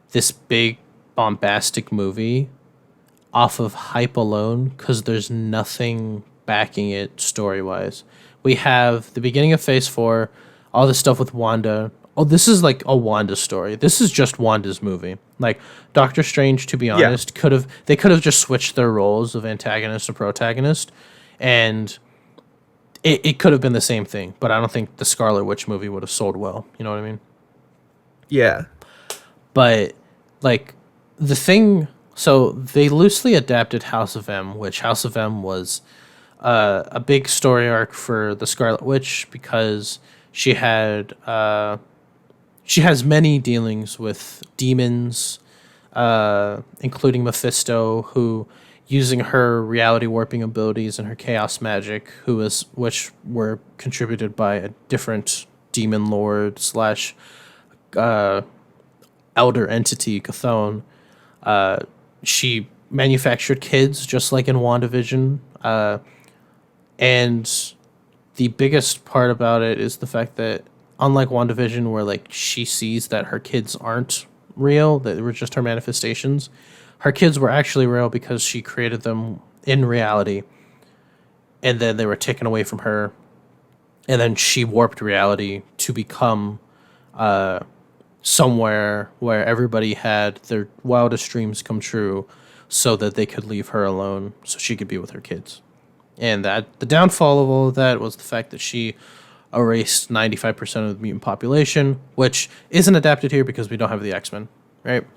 Speaker 1: this big bombastic movie off of hype alone because there's nothing backing it story-wise. We have the beginning of Phase 4, all this stuff with Wanda. Oh, this is like a Wanda story. This is just Wanda's movie. Like Doctor Strange, to be honest, could have just switched their roles of antagonist and protagonist, and it could have been the same thing. But I don't think the Scarlet Witch movie would have sold well. You know what I mean?
Speaker 2: Yeah.
Speaker 1: But like the thing, so they loosely adapted House of M, which House of M was a big story arc for the Scarlet Witch because she had. She has many dealings with demons, including Mephisto, who, using her reality warping abilities and her chaos magic, which were contributed by a different demon lord slash elder entity, Chthon. She manufactured kids, just like in WandaVision. And the biggest part about it is the fact that, unlike WandaVision, where like she sees that her kids aren't real, that they were just her manifestations, her kids were actually real because she created them in reality, and then they were taken away from her, and then she warped reality to become somewhere where everybody had their wildest dreams come true, so that they could leave her alone, so she could be with her kids. And that the downfall of all of that was the fact that she erased 95% of the mutant population, which isn't adapted here because we don't have the X-Men, right?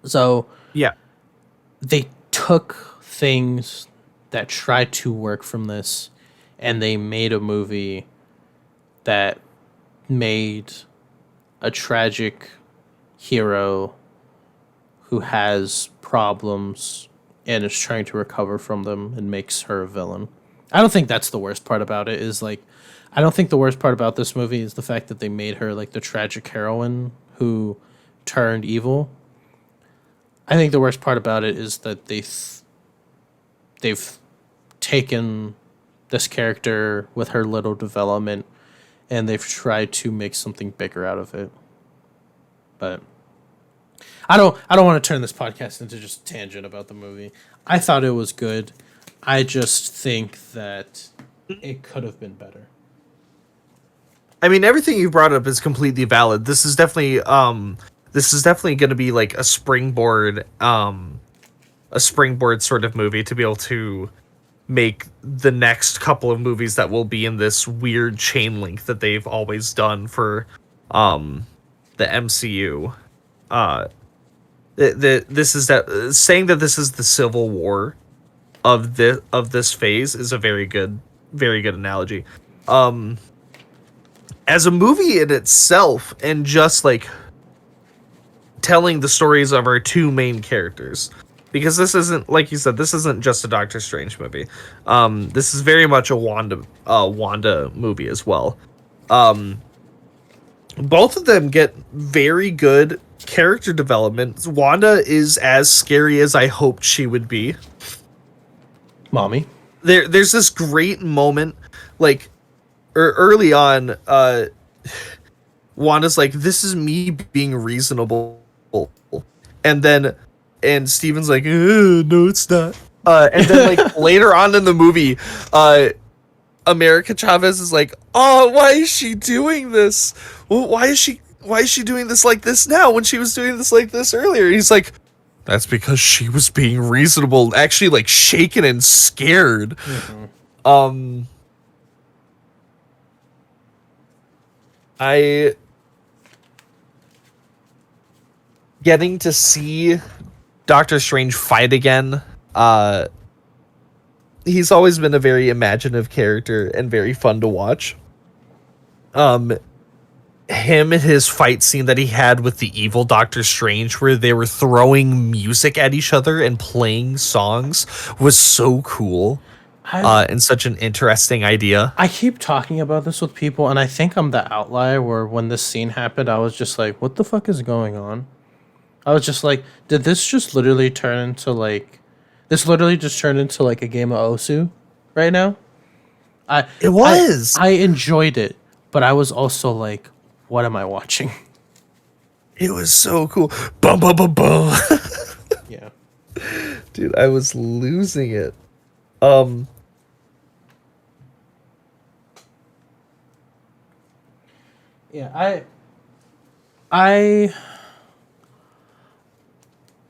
Speaker 1: So
Speaker 2: yeah,
Speaker 1: they took things that tried to work from this, and they made a movie that made a tragic hero who has problems and is trying to recover from them and makes her a villain. I don't think that's the worst part about it. I don't think the worst part about this movie is the fact that they made her like the tragic heroine who turned evil. I think the worst part about it is that they've taken this character with her little development and they've tried to make something bigger out of it. But I don't want to turn this podcast into just a tangent about the movie. I thought it was good. I just think that it could have been better.
Speaker 2: I mean, everything you brought up is completely valid. This is definitely going to be like a springboard sort of movie to be able to make the next couple of movies that will be in this weird chain link that they've always done for the MCU. This is that saying that this is the Civil War of this phase is a very good analogy. As a movie in itself, and just like telling the stories of our two main characters, because this isn't, like you said, this isn't just a Doctor Strange movie. This is very much a Wanda movie as well. Both of them get very good character development. Wanda is as scary as I hoped she would be.
Speaker 1: Mommy.
Speaker 2: There's this great moment, like, early on, Wanda's like, "This is me being reasonable," and Steven's like, "No, it's not." And then like later on in the movie, America Chavez is like, "Oh, why is she doing this? Well, why is she doing this like this now when she was doing this like this earlier?" He's like, "That's because she was being reasonable, actually like shaken and scared." Mm-hmm. I getting to see Doctor Strange fight again. He's always been a very imaginative character and very fun to watch. Him and his fight scene that he had with the evil Doctor Strange, where they were throwing music at each other and playing songs, was so cool. And such an interesting idea.
Speaker 1: I keep talking about this with people, and I think I'm the outlier where when this scene happened, I was just like, what the fuck is going on? I was just like, did this just literally turn into like... This literally just turned into like a game of Osu right now?
Speaker 2: It was!
Speaker 1: I enjoyed it, but I was also like, what am I watching?
Speaker 2: It was so cool. Bum, bum, bum, bum.
Speaker 1: Yeah.
Speaker 2: Dude, I was losing it.
Speaker 1: Yeah, I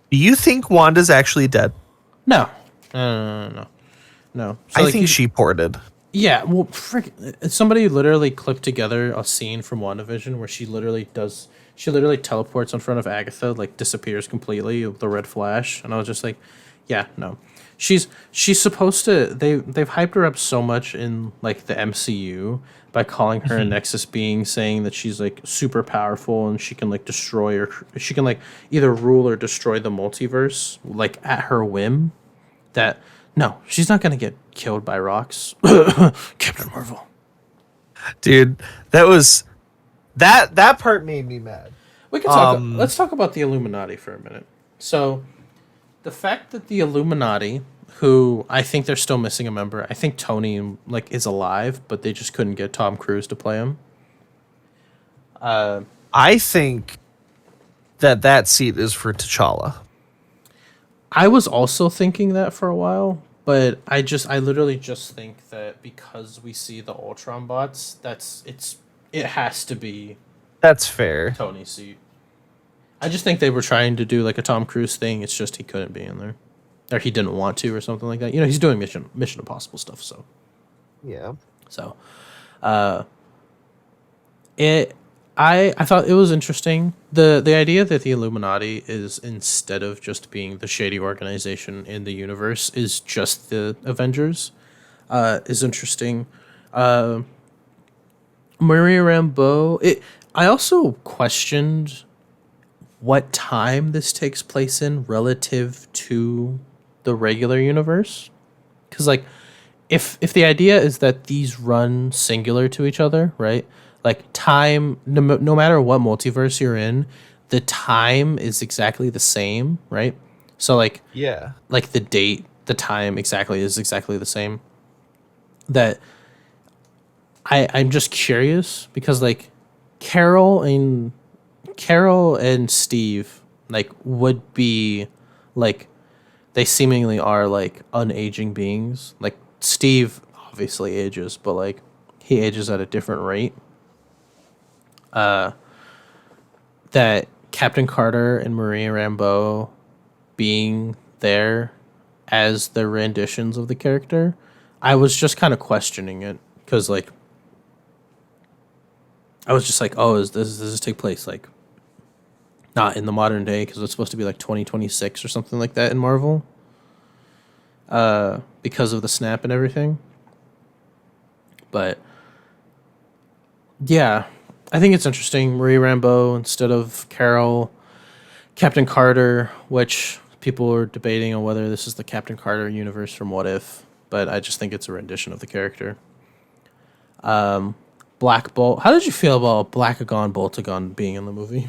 Speaker 2: Do you think Wanda's actually dead?
Speaker 1: no. No. So,
Speaker 2: I
Speaker 1: like,
Speaker 2: think she ported.
Speaker 1: Yeah, well, frick, somebody literally clipped together a scene from WandaVision where she literally teleports in front of Agatha, like disappears completely, the red flash, and I was just like, yeah, no. She's supposed to, they've hyped her up so much in like the MCU by calling her a Nexus being, saying that she's like super powerful and she can like destroy, or she can like either rule or destroy the multiverse like at her whim, that no, she's not gonna get killed by rocks. Captain Marvel.
Speaker 2: Dude, that was that part made me mad.
Speaker 1: We can talk. Let's talk about the Illuminati for a minute. So, the fact that the Illuminati, who I think they're still missing a member. I think Tony like is alive, but they just couldn't get Tom Cruise to play him.
Speaker 2: I think that seat is for T'Challa.
Speaker 1: I was also thinking that for a while, but I literally just think that because we see the Ultron bots, it has to be
Speaker 2: That's fair.
Speaker 1: Tony's seat. I just think they were trying to do like a Tom Cruise thing. It's just he couldn't be in there, or he didn't want to, or something like that. You know, he's doing Mission Impossible stuff. So,
Speaker 2: Yeah.
Speaker 1: so, I thought it was interesting. The idea that the Illuminati is, instead of just being the shady organization in the universe, is just the Avengers, is interesting. Maria Rambeau. I also questioned what time this takes place in relative to the regular universe, because like, if the idea is that these run singular to each other, right? Like time, no matter what multiverse you're in, the time is exactly the same, right? So like,
Speaker 2: Yeah.
Speaker 1: like the date, the time is exactly the same. That I'm just curious because like Carol and Steve like would be like, they seemingly are like unaging beings. Like Steve obviously ages, but like he ages at a different rate. That Captain Carter and Maria Rambeau being there as the renditions of the character, I was just kind of questioning it because like I was just like, oh, does this take place like not in the modern day because it's supposed to be like 2026 or something like that in Marvel. Because of the snap and everything. But yeah, I think it's interesting. Marie Rambeau instead of Carol, Captain Carter, which people are debating on whether this is the Captain Carter universe from What If, but I just think it's a rendition of the character. Black Bolt. How did you feel about Blackagon Boltagon being in the movie?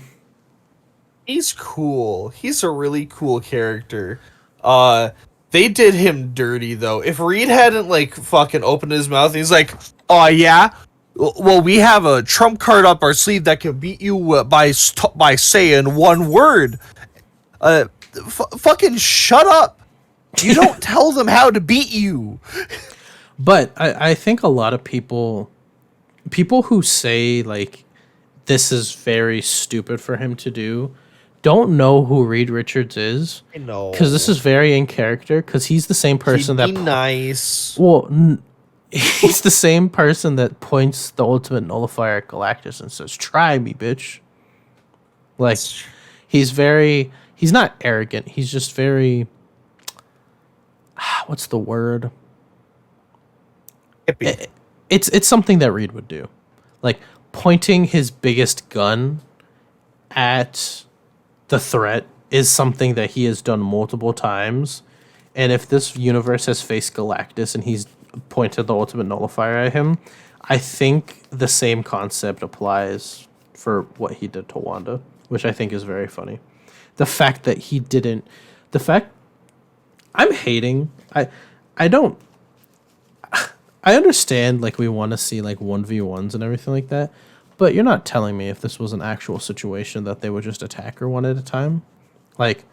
Speaker 2: He's cool. He's a really cool character. They did him dirty though. If Reed hadn't like fucking opened his mouth, and he's like, "Oh yeah, well we have a trump card up our sleeve that can beat you by saying one word." Fucking shut up. You don't tell them how to beat you.
Speaker 1: But I think a lot of people who say like this is very stupid for him to do don't know who Reed Richards is.
Speaker 2: I know.
Speaker 1: Because this is very in character. Because he's the same person
Speaker 2: He'd be nice.
Speaker 1: Well, he's the same person that points the ultimate nullifier at Galactus and says, "Try me, bitch." Like, he's not arrogant. He's just very, what's the word?
Speaker 2: Hippie.
Speaker 1: It's something that Reed would do. Like, pointing his biggest gun at the threat is something that he has done multiple times. And if this universe has faced Galactus and he's pointed the ultimate nullifier at him, I think the same concept applies for what he did to Wanda, which I think is very funny. The fact that he didn't... I'm hating... I don't... I understand, like, we want to see, like, 1v1s and everything like that, but you're not telling me if this was an actual situation that they would just attack her one at a time? Like,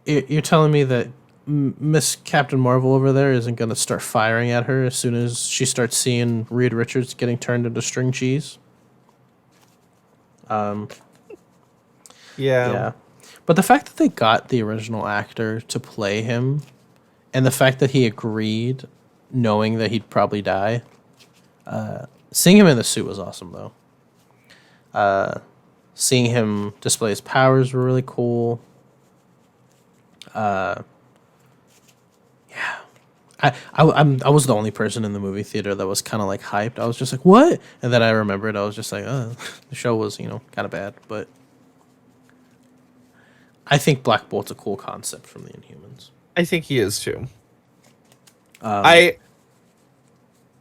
Speaker 1: you're telling me that Miss Captain Marvel over there isn't going to start firing at her as soon as she starts seeing Reed Richards getting turned into string cheese? Yeah. But the fact that they got the original actor to play him, and the fact that he agreed, knowing that he'd probably die, seeing him in the suit was awesome, though. Seeing him display his powers were really cool. Yeah. I was the only person in the movie theater that was kind of like hyped. I was just like, what? And then I remembered, I was just like, oh, the show was, kind of bad. But I think Black Bolt's a cool concept from the Inhumans.
Speaker 2: I think he is too.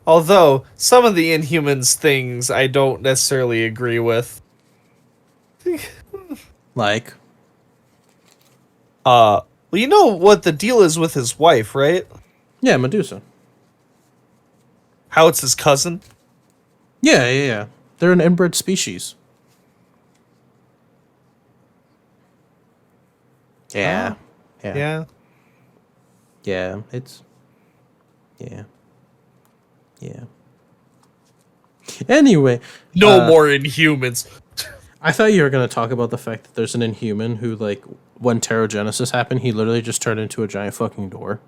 Speaker 2: Although some of the Inhumans things I don't necessarily agree with.
Speaker 1: Like?
Speaker 2: Well, you know what the deal is with his wife, right?
Speaker 1: Yeah, Medusa.
Speaker 2: How it's his cousin?
Speaker 1: Yeah. They're an inbred species. Yeah.
Speaker 2: Oh. Yeah.
Speaker 1: Yeah, it's... Yeah. Anyway.
Speaker 2: No more Inhumans.
Speaker 1: I thought you were going to talk about the fact that there's an Inhuman who, like, when Pterogenesis happened, he literally just turned into a giant fucking door.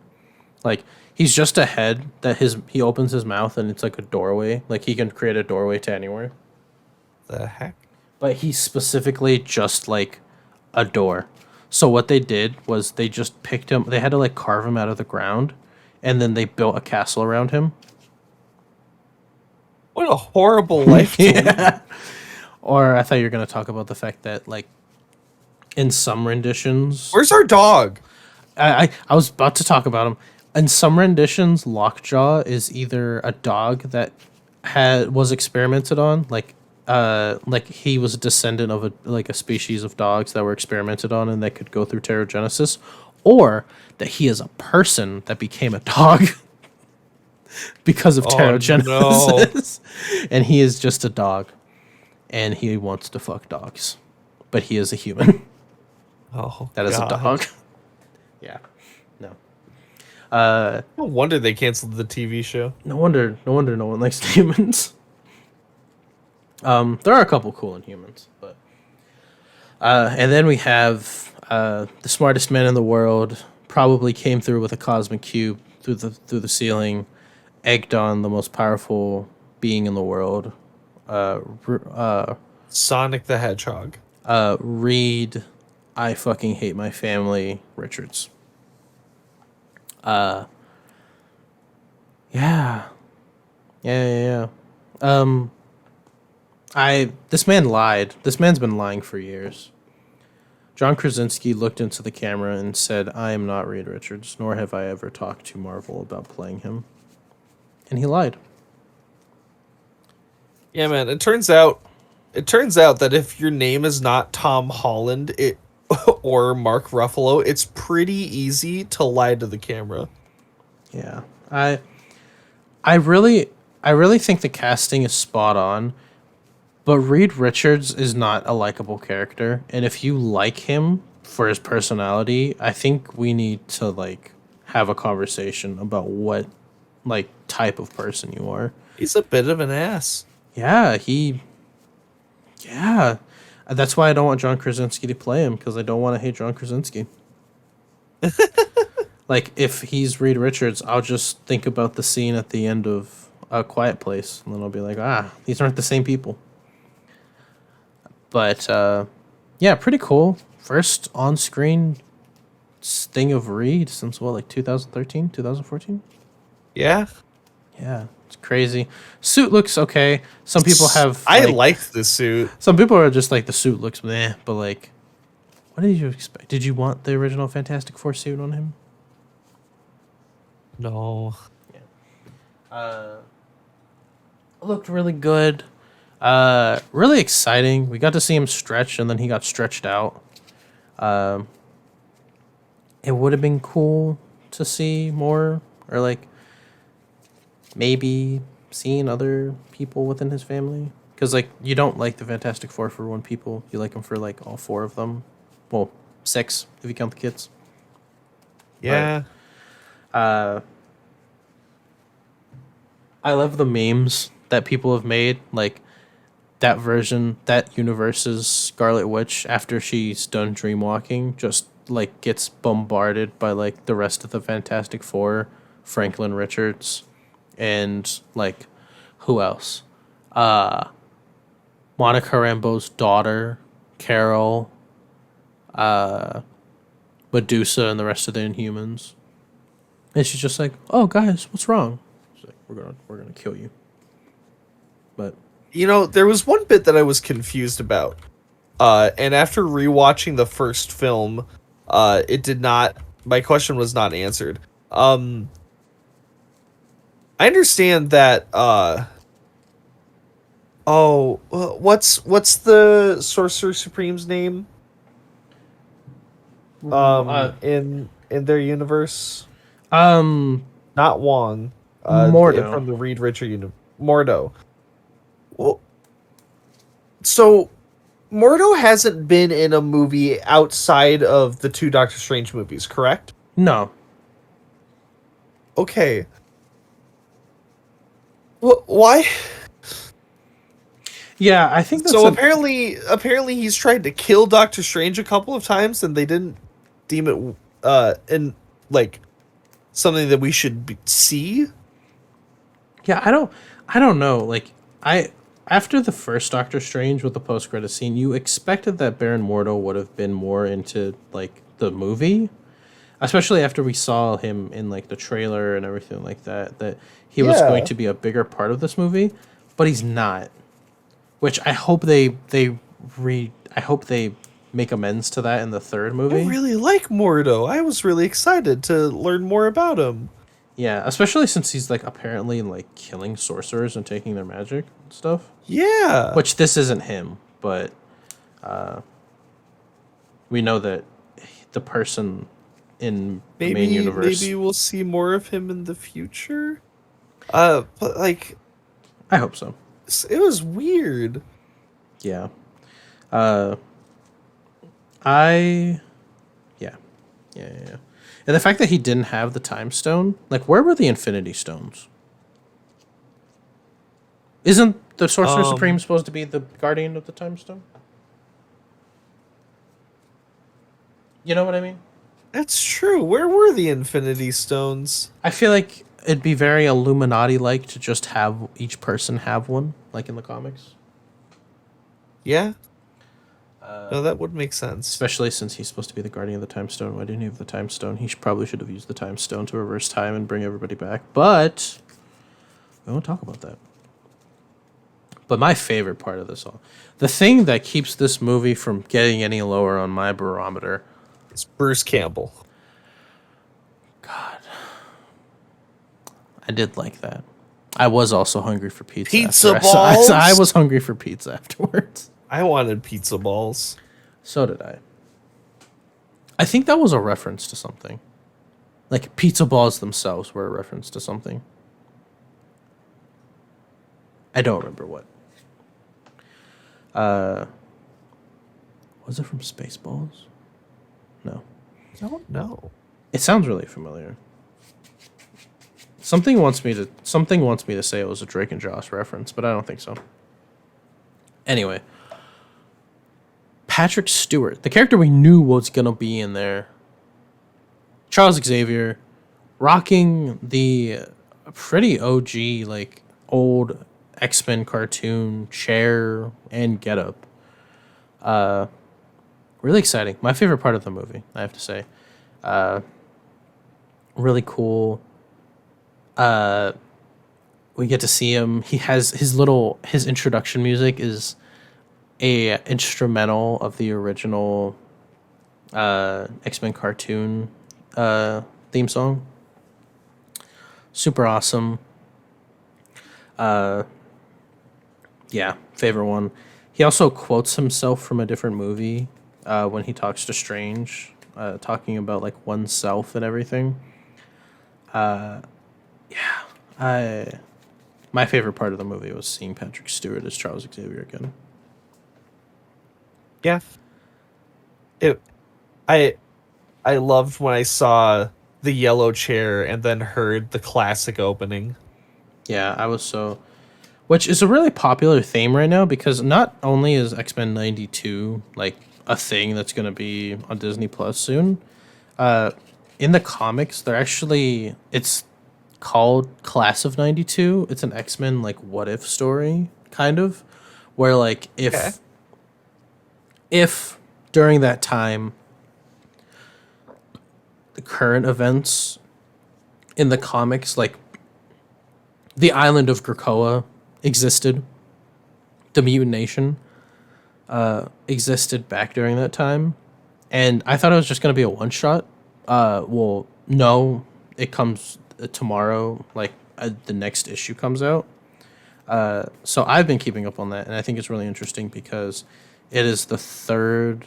Speaker 1: Like, he's just a head that he opens his mouth and it's like a doorway. Like, he can create a doorway to anywhere.
Speaker 2: The heck?
Speaker 1: But he's specifically just, like, a door. So what they did was they just picked him. They had to, like, carve him out of the ground. And then they built a castle around him.
Speaker 2: What a horrible life to live.
Speaker 1: Or I thought you were going to talk about the fact that, like, in some renditions...
Speaker 2: Where's our dog?
Speaker 1: I was about to talk about him. In some renditions, Lockjaw is either a dog that was experimented on, like he was a descendant of a species of dogs that were experimented on and that could go through pterogenesis, or that he is a person that became a dog because of pterogenesis. No. And he is just a dog. And he wants to fuck dogs. But he is a human.
Speaker 2: Oh,
Speaker 1: that is a dog. Yeah. No.
Speaker 2: No wonder they canceled the TV show.
Speaker 1: No wonder no one likes humans. There are a couple cool Inhumans, but and then we have the smartest man in the world, probably came through with a cosmic cube through the ceiling, egged on the most powerful being in the world.
Speaker 2: Sonic the Hedgehog.
Speaker 1: Read I fucking hate my family Richards. Yeah. Yeah. I this man lied. This man's been lying for years. John Krasinski looked into the camera and said, "I am not Reed Richards, nor have I ever talked to Marvel about playing him." And he lied.
Speaker 2: Yeah, man. It turns out that if your name is not Tom Holland, or Mark Ruffalo, it's pretty easy to lie to the camera.
Speaker 1: Yeah. I really I really think the casting is spot on, but Reed Richards is not a likable character, and if you like him for his personality, I think we need to like have a conversation about what like type of person you are.
Speaker 2: He's a bit of an ass.
Speaker 1: Yeah, yeah. That's why I don't want John Krasinski to play him, because I don't want to hate John Krasinski. Like, if he's Reed Richards, I'll just think about the scene at the end of A Quiet Place, and then I'll be like, these aren't the same people. But, yeah, pretty cool. First on-screen thing of Reed since, what, like 2013, 2014?
Speaker 2: Yeah.
Speaker 1: Yeah, it's crazy. Suit looks okay. Some people have...
Speaker 2: I liked the suit.
Speaker 1: Some people are just like, the suit looks meh, but like, what did you expect? Did you want the original Fantastic Four suit on him?
Speaker 2: No.
Speaker 1: Looked really good. Really exciting. We got to see him stretch, and then he got stretched out. It would have been cool to see more, or like maybe seeing other people within his family. Because like, you don't like the Fantastic Four for one people. You like them for like all four of them. Well, six if you count the kids.
Speaker 2: Yeah.
Speaker 1: I love the memes that people have made, like that version, that universe's Scarlet Witch, after she's done dreamwalking, just like gets bombarded by like the rest of the Fantastic Four, Franklin Richards, and like who else? Monica Rambeau's daughter, Carol, Medusa, and the rest of the Inhumans. And she's just like, "Oh, guys, what's wrong?" She's like, "We're gonna kill you." But
Speaker 2: There was one bit that I was confused about. And after rewatching the first film, my question was not answered. I understand that, what's the Sorcerer Supreme's name? In their universe? Not Wong.
Speaker 1: Mordo.
Speaker 2: From the Reed Richard universe. Mordo. Well, so Mordo hasn't been in a movie outside of the two Doctor Strange movies, correct?
Speaker 1: No.
Speaker 2: Okay. Why?
Speaker 1: Yeah, I think that's
Speaker 2: So apparently he's tried to kill Doctor Strange a couple of times, and they didn't deem it in like something that we should see.
Speaker 1: Yeah, I don't know. Like, after the first Doctor Strange with the post-credit scene, you expected that Baron Mordo would have been more into like the movie, especially after we saw him in like the trailer and everything like that. That he was going to be a bigger part of this movie, but he's not. Which I hope they make amends to that in the third movie.
Speaker 2: I really like Mordo. I was really excited to learn more about him.
Speaker 1: Yeah, especially since he's like apparently like killing sorcerers and taking their magic and stuff.
Speaker 2: Yeah.
Speaker 1: Which this isn't him, but we know that the person in the main universe.
Speaker 2: Maybe we'll see more of him in the future. But like,
Speaker 1: I hope so.
Speaker 2: it was weird.
Speaker 1: Yeah. Yeah. And the fact that he didn't have the time stone, like, where were the Infinity Stones? Isn't the Sorcerer Supreme supposed to be the guardian of the time stone? You know what I mean?
Speaker 2: That's true. Where were the Infinity Stones?
Speaker 1: I feel like it'd be very Illuminati-like to just have each person have one, like in the comics.
Speaker 2: Yeah. No, that would make sense.
Speaker 1: Especially since he's supposed to be the guardian of the time stone. Why didn't he have the time stone? Probably should have used the time stone to reverse time and bring everybody back. But we won't talk about that. But my favorite part of this all, the thing that keeps this movie from getting any lower on my barometer,
Speaker 2: It's Bruce Campbell.
Speaker 1: God, I did like that. I was also hungry for pizza.
Speaker 2: Pizza
Speaker 1: after
Speaker 2: balls?
Speaker 1: I was hungry for pizza afterwards.
Speaker 2: I wanted pizza balls.
Speaker 1: So did I. I think that was a reference to something. Like, pizza balls themselves were a reference to something. I don't remember what. Was it from Spaceballs? No.
Speaker 2: I don't know.
Speaker 1: It sounds really familiar. Something wants me to say it was a Drake and Josh reference, but I don't think so. Anyway, Patrick Stewart, the character we knew was gonna be in there. Charles Xavier, rocking the pretty OG, like, old X-Men cartoon chair and getup. Really exciting. My favorite part of the movie, I have to say. Really cool. We get to see him. He has his introduction music is a instrumental of the original X-Men cartoon theme song. Super awesome. Yeah, favorite one. He also quotes himself from a different movie when he talks to Strange, talking about like oneself and everything. My favorite part of the movie was seeing Patrick Stewart as Charles Xavier again.
Speaker 2: Yeah. I loved when I saw the yellow chair and then heard the classic opening.
Speaker 1: Yeah, which is a really popular theme right now because not only is X-Men 92 like a thing that's going to be on Disney Plus soon, in the comics it's called Class of 92. It's an X-Men like what if story kind of where like if during that time the current events in the comics, like the island of Krakoa existed, the mutant nation existed back during that time, and I thought it was just going to be a one shot. Well, no, it comes tomorrow, like the next issue comes out. So I've been keeping up on that, and I think it's really interesting because it is the third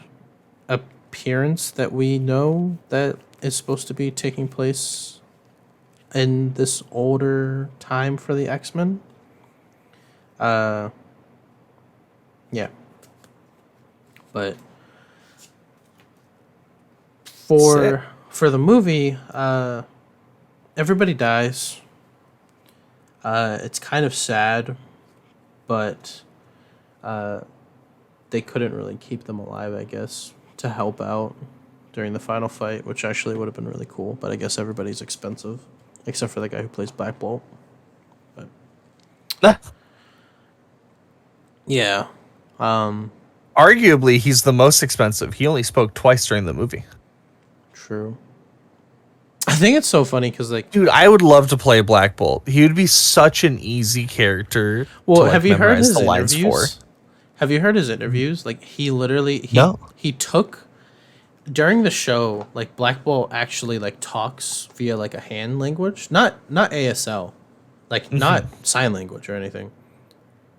Speaker 1: appearance that we know that is supposed to be taking place in this older time for the X-Men. Yeah. But for the movie, everybody dies. It's kind of sad, but they couldn't really keep them alive, I guess, to help out during the final fight, which actually would have been really cool. But I guess everybody's expensive, except for the guy who plays Black Bolt. But yeah.
Speaker 2: Arguably, he's the most expensive. He only spoke twice during the movie.
Speaker 1: True. I think it's so funny because, like,
Speaker 2: dude, I would love to play Black Bolt. He would be such an easy character.
Speaker 1: Well, have you heard his interviews? Have you heard his interviews? Like, he literally he took during the show, like, Black Bolt actually like talks via like a hand language, not ASL, like not sign language or anything.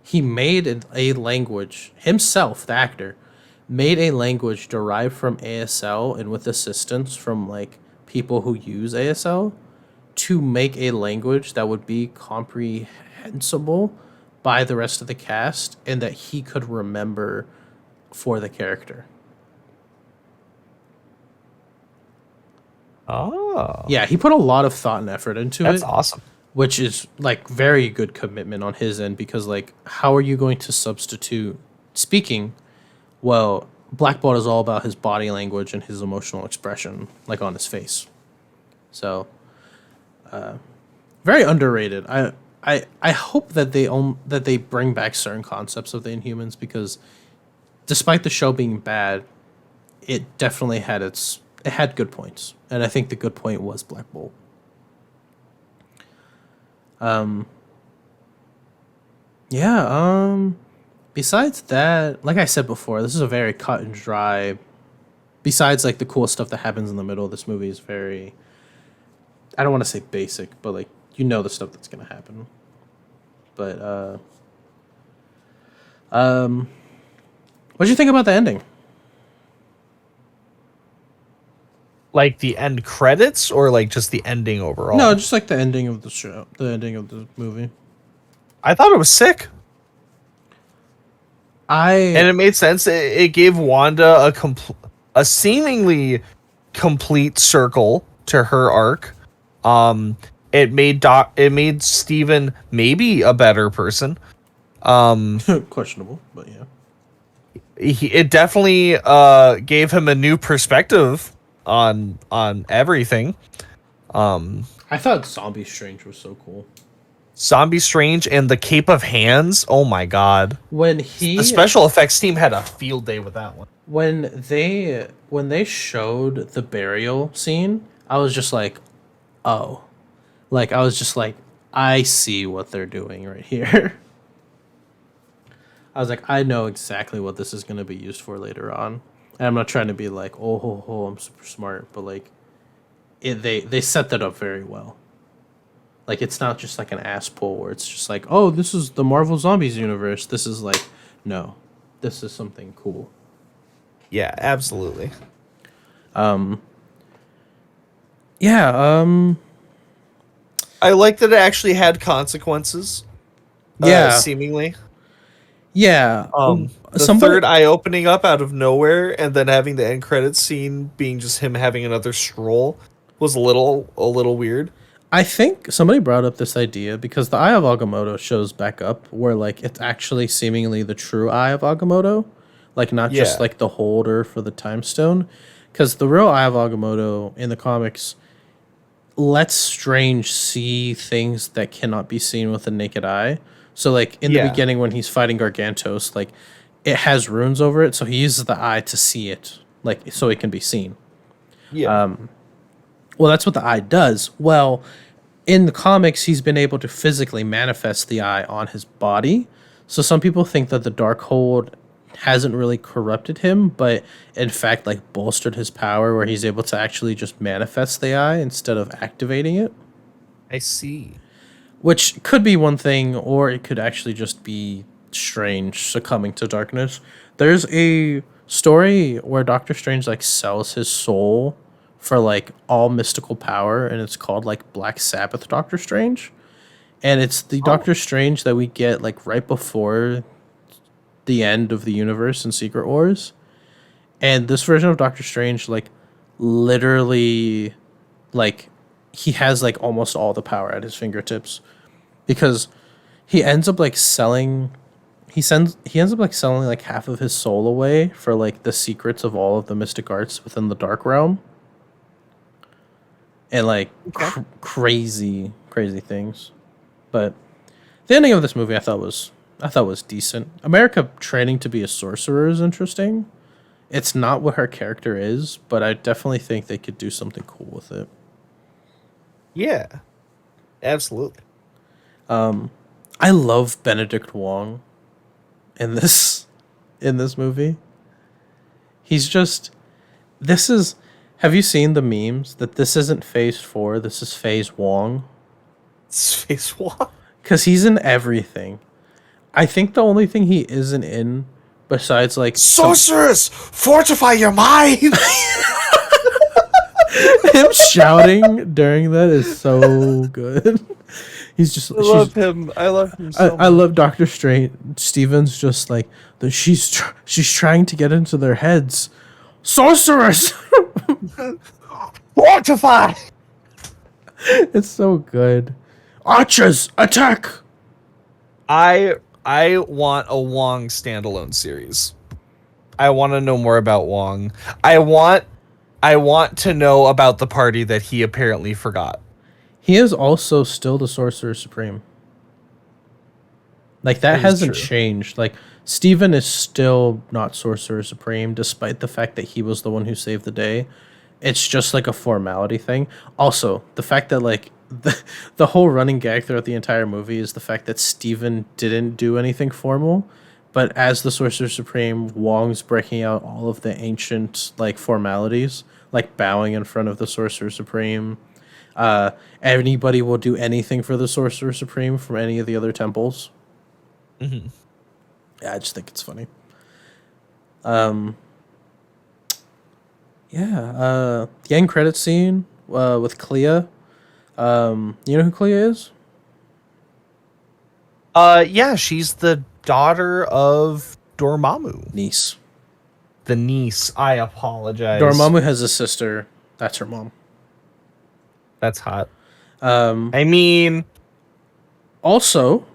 Speaker 1: He made a language himself. The actor made a language derived from ASL and with assistance from like people who use ASL to make a language that would be comprehensible by the rest of the cast and that he could remember for the character.
Speaker 2: Oh.
Speaker 1: Yeah, he put a lot of thought and effort into it.
Speaker 2: That's awesome.
Speaker 1: Which is like very good commitment on his end because like how are you going to substitute speaking? Well, Black Bolt is all about his body language and his emotional expression, like on his face. So, very underrated. I hope that they bring back certain concepts of the Inhumans because despite the show being bad, it definitely had good points, and I think the good point was Black Bolt. Yeah. Besides that, like I said before, this is a very cut and dry. Besides, like the cool stuff that happens in the middle, this movie is very. I don't want to say basic, but like the stuff that's gonna happen. But what do you think about the ending?
Speaker 2: Like the end credits, or like just the ending overall?
Speaker 1: No, just like the ending of the show, the ending of the movie.
Speaker 2: I thought it was sick. And it made sense. It gave Wanda a seemingly complete circle to her arc. It made Steven maybe a better person.
Speaker 1: Questionable, but yeah.
Speaker 2: It definitely gave him a new perspective on everything.
Speaker 1: I thought Zombie Strange was so cool.
Speaker 2: Zombie Strange and the Cape of Hands. Oh my god. The special effects team had a field day with that one.
Speaker 1: When they showed the burial scene, I was just like, oh. Like I was just like, I see what they're doing right here. I was like, I know exactly what this is going to be used for later on. And I'm not trying to be like, oh, I'm super smart, but like they set that up very well. Like, it's not just like an ass pull where it's just like, oh, this is the Marvel Zombies universe. This is like, no, this is something cool.
Speaker 2: Yeah, absolutely.
Speaker 1: Yeah.
Speaker 2: I like that it actually had consequences.
Speaker 1: Yeah.
Speaker 2: Seemingly.
Speaker 1: Yeah.
Speaker 2: The third eye opening up out of nowhere and then having the end credits scene being just him having another stroll was a little weird.
Speaker 1: I think somebody brought up this idea because the Eye of Agamotto shows back up where like it's actually seemingly the true Eye of Agamotto, like not just like the holder for the time stone, because the real Eye of Agamotto in the comics lets Strange see things that cannot be seen with the naked eye. So like in the beginning when he's fighting Gargantos, like it has runes over it, so he uses the eye to see it, like so it can be seen.
Speaker 2: Yeah.
Speaker 1: Well, that's what the eye does. Well, in the comics, he's been able to physically manifest the eye on his body. So some people think that the Darkhold hasn't really corrupted him, but in fact, like bolstered his power where he's able to actually just manifest the eye instead of activating it.
Speaker 2: I see.
Speaker 1: Which could be one thing, or it could actually just be Strange succumbing to darkness. There's a story where Doctor Strange like sells his soul for like all mystical power, and it's called like Black Sabbath Doctor Strange, and it's the Doctor Strange that we get like right before the end of the universe in Secret Wars. And this version of Doctor Strange like literally like he has like almost all the power at his fingertips, because he ends up like selling like half of his soul away for like the secrets of all of the mystic arts within the Dark Realm. And like crazy things. But the ending of this movie I thought was decent. America training to be a sorcerer is interesting. It's not what her character is, but I definitely think they could do something cool with it.
Speaker 2: Yeah. Absolutely.
Speaker 1: I love Benedict Wong in this movie. He's just have you seen the memes that this isn't Phase 4, this is Phase Wong?
Speaker 2: It's Phase Wong?
Speaker 1: Because he's in everything. I think the only thing he isn't in, besides like...
Speaker 2: Sorceress! Fortify your mind!
Speaker 1: Him shouting during that is so good. He's just...
Speaker 2: I love him so much.
Speaker 1: I love Dr. Stevens just like... She's trying to get into their heads. Sorceress!
Speaker 2: Fortify!
Speaker 1: It's so good. Archers, attack!
Speaker 2: I want a Wong standalone series. I want to know more about Wong. I want to know about the party that he apparently forgot.
Speaker 1: He is also still the Sorcerer Supreme. Like that hasn't changed. Like Steven is still not Sorcerer Supreme, despite the fact that he was the one who saved the day. It's just like a formality thing. Also, the fact that like the whole running gag throughout the entire movie is the fact that Steven didn't do anything formal, but as the Sorcerer Supreme, Wong's breaking out all of the ancient like formalities, like bowing in front of the Sorcerer Supreme. Anybody will do anything for the Sorcerer Supreme from any of the other temples.
Speaker 2: Mm-hmm.
Speaker 1: Yeah, I just think it's funny. The end credit scene with Clea. You know who Clea is?
Speaker 2: Yeah, she's the daughter of Dormammu.
Speaker 1: Niece.
Speaker 2: The niece. I apologize.
Speaker 1: Dormammu has a sister. That's her mom.
Speaker 2: That's hot. I mean,
Speaker 1: also,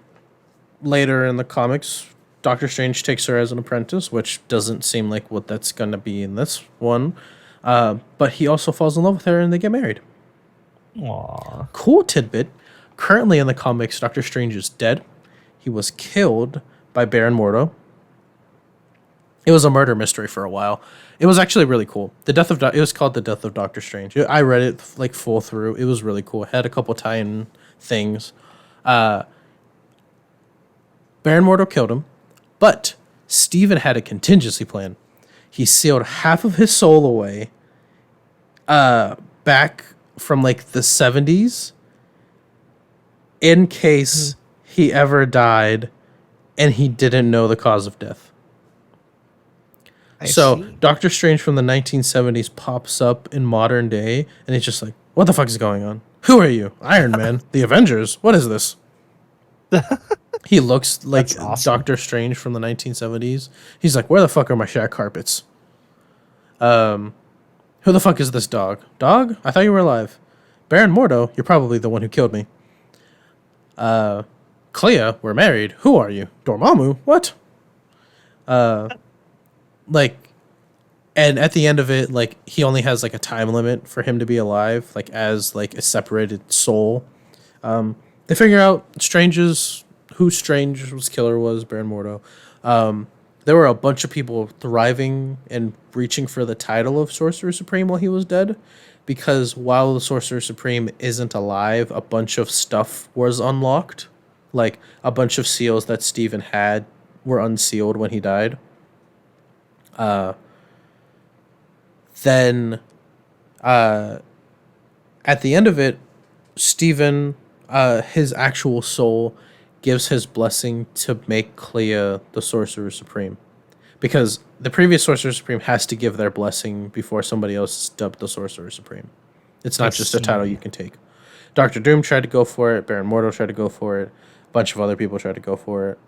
Speaker 1: later in the comics, Doctor Strange takes her as an apprentice, which doesn't seem like what that's going to be in this one. But he also falls in love with her and they get married.
Speaker 2: aww.
Speaker 1: Cool tidbit. Currently in the comics, Doctor Strange is dead. He was killed by Baron Mordo. It was a murder mystery for a while. It was actually really cool. It was called The Death of Doctor Strange. I read it like full through. It was really cool. It had a couple tie-in things. Baron Mordo killed him, but Steven had a contingency plan. He sealed half of his soul away back from like the 70s in case he ever died and he didn't know the cause of death.
Speaker 2: I
Speaker 1: So
Speaker 2: see.
Speaker 1: Doctor Strange from the 1970s pops up in modern day, and he's just like, "What the fuck is going on? Who are you? Iron Man? The Avengers? What is this?" He looks like
Speaker 2: That's awesome.
Speaker 1: Doctor Strange from the 1970s. He's like, "Where the fuck are my shag carpets? Who the fuck is this dog? Dog? I thought you were alive. Baron Mordo, you're probably the one who killed me. Clea, we're married. Who are you? Dormammu? What?" Like, and at the end of it, like, he only has like a time limit for him to be alive, like as like a separated soul. They figure out who Strange's killer was, Baron Mordo. There were a bunch of people thriving and reaching for the title of Sorcerer Supreme while he was dead, because while the Sorcerer Supreme isn't alive, a bunch of stuff was unlocked. Like, a bunch of seals that Steven had were unsealed when he died. Then at the end of it, Steven, his actual soul, gives his blessing to make Clea the Sorcerer Supreme. Because the previous Sorcerer Supreme has to give their blessing before somebody else is dubbed the Sorcerer Supreme. It's not just a title you can take. Doctor Doom tried to go for it. Baron Mordo tried to go for it. A bunch of other people tried to go for it.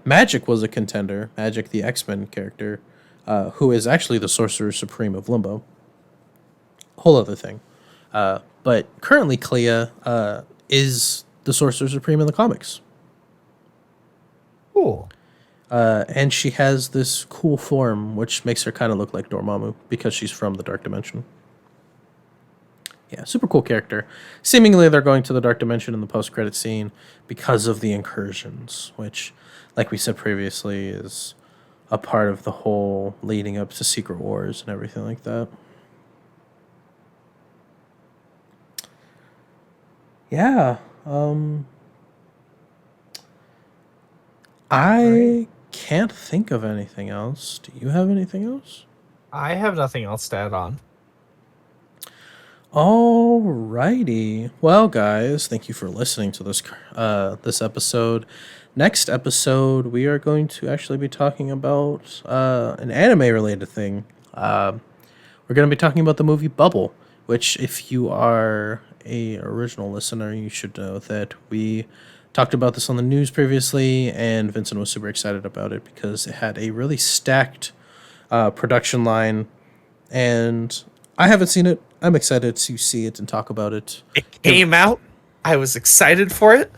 Speaker 1: Magic was a contender. Magic, the X-Men character, who is actually the Sorcerer Supreme of Limbo. Whole other thing. But currently Clea is the Sorcerer Supreme in the comics.
Speaker 2: Cool.
Speaker 1: And she has this cool form, which makes her kind of look like Dormammu because she's from the Dark Dimension. Yeah, super cool character. Seemingly they're going to the Dark Dimension in the post-credit scene because of the incursions, which, like we said previously, is a part of the whole leading up to Secret Wars and everything like that. Yeah. I can't think of anything else. Do you have anything else?
Speaker 2: I have nothing else to add on.
Speaker 1: Alrighty. Well, guys, thank you for listening to this episode. Next episode, we are going to actually be talking about an anime-related thing. We're going to be talking about the movie Bubble, which, if you are a original listener, you should know that we talked about this on the news previously, and Vincent was super excited about it because it had a really stacked production line, and I haven't seen it. I'm excited to see it and talk about it.
Speaker 2: It came out. I was excited for it.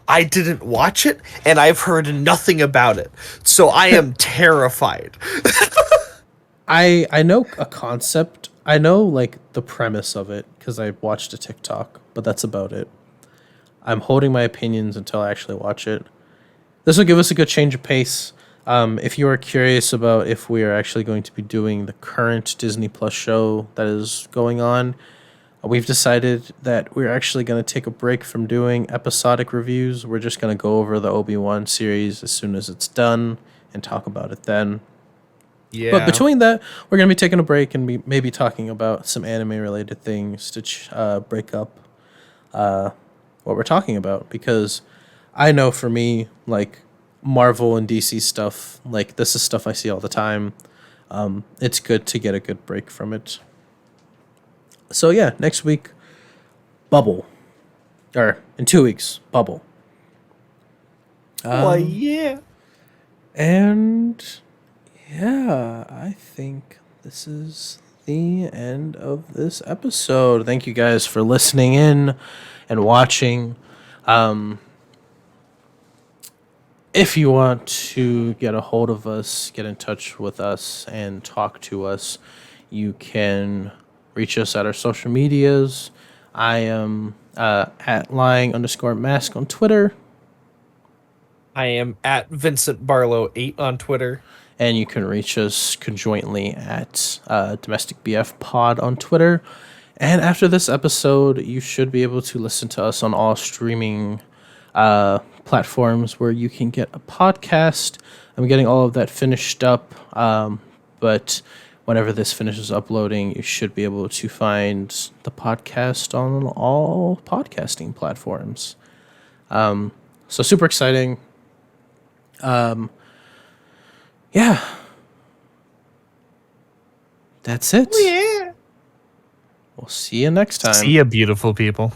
Speaker 2: I didn't watch it, and I've heard nothing about it. So I am terrified.
Speaker 1: I know a concept. I know like the premise of it because I watched a TikTok, but that's about it. I'm holding my opinions until I actually watch it. This will give us a good change of pace. If you are curious about if we are actually going to be doing the current Disney Plus show that is going on, we've decided that we're actually going to take a break from doing episodic reviews. We're just going to go over the Obi-Wan series as soon as it's done and talk about it then.
Speaker 2: Yeah.
Speaker 1: But between that, we're going to be taking a break and maybe talking about some anime-related things to break up what we're talking about. Because I know for me, like, Marvel and DC stuff, like, this is stuff I see all the time. It's good to get a good break from it. So yeah, next week, Bubble. Or in 2 weeks, Bubble.
Speaker 2: Yeah.
Speaker 1: And yeah, I think this is the end of this episode. Thank you guys for listening in and watching. If you want to get a hold of us, get in touch with us, and talk to us, you can reach us at our social medias. I am at lying_mask on Twitter.
Speaker 2: I am at Vincent Barlow 8 on Twitter.
Speaker 1: And you can reach us conjointly at Domestic BF Pod on Twitter. And after this episode, you should be able to listen to us on all streaming platforms where you can get a podcast. I'm getting all of that finished up, but whenever this finishes uploading, you should be able to find the podcast on all podcasting platforms. So super exciting. Yeah. That's it.
Speaker 2: Yeah.
Speaker 1: We'll see you next time.
Speaker 2: See ya, beautiful people.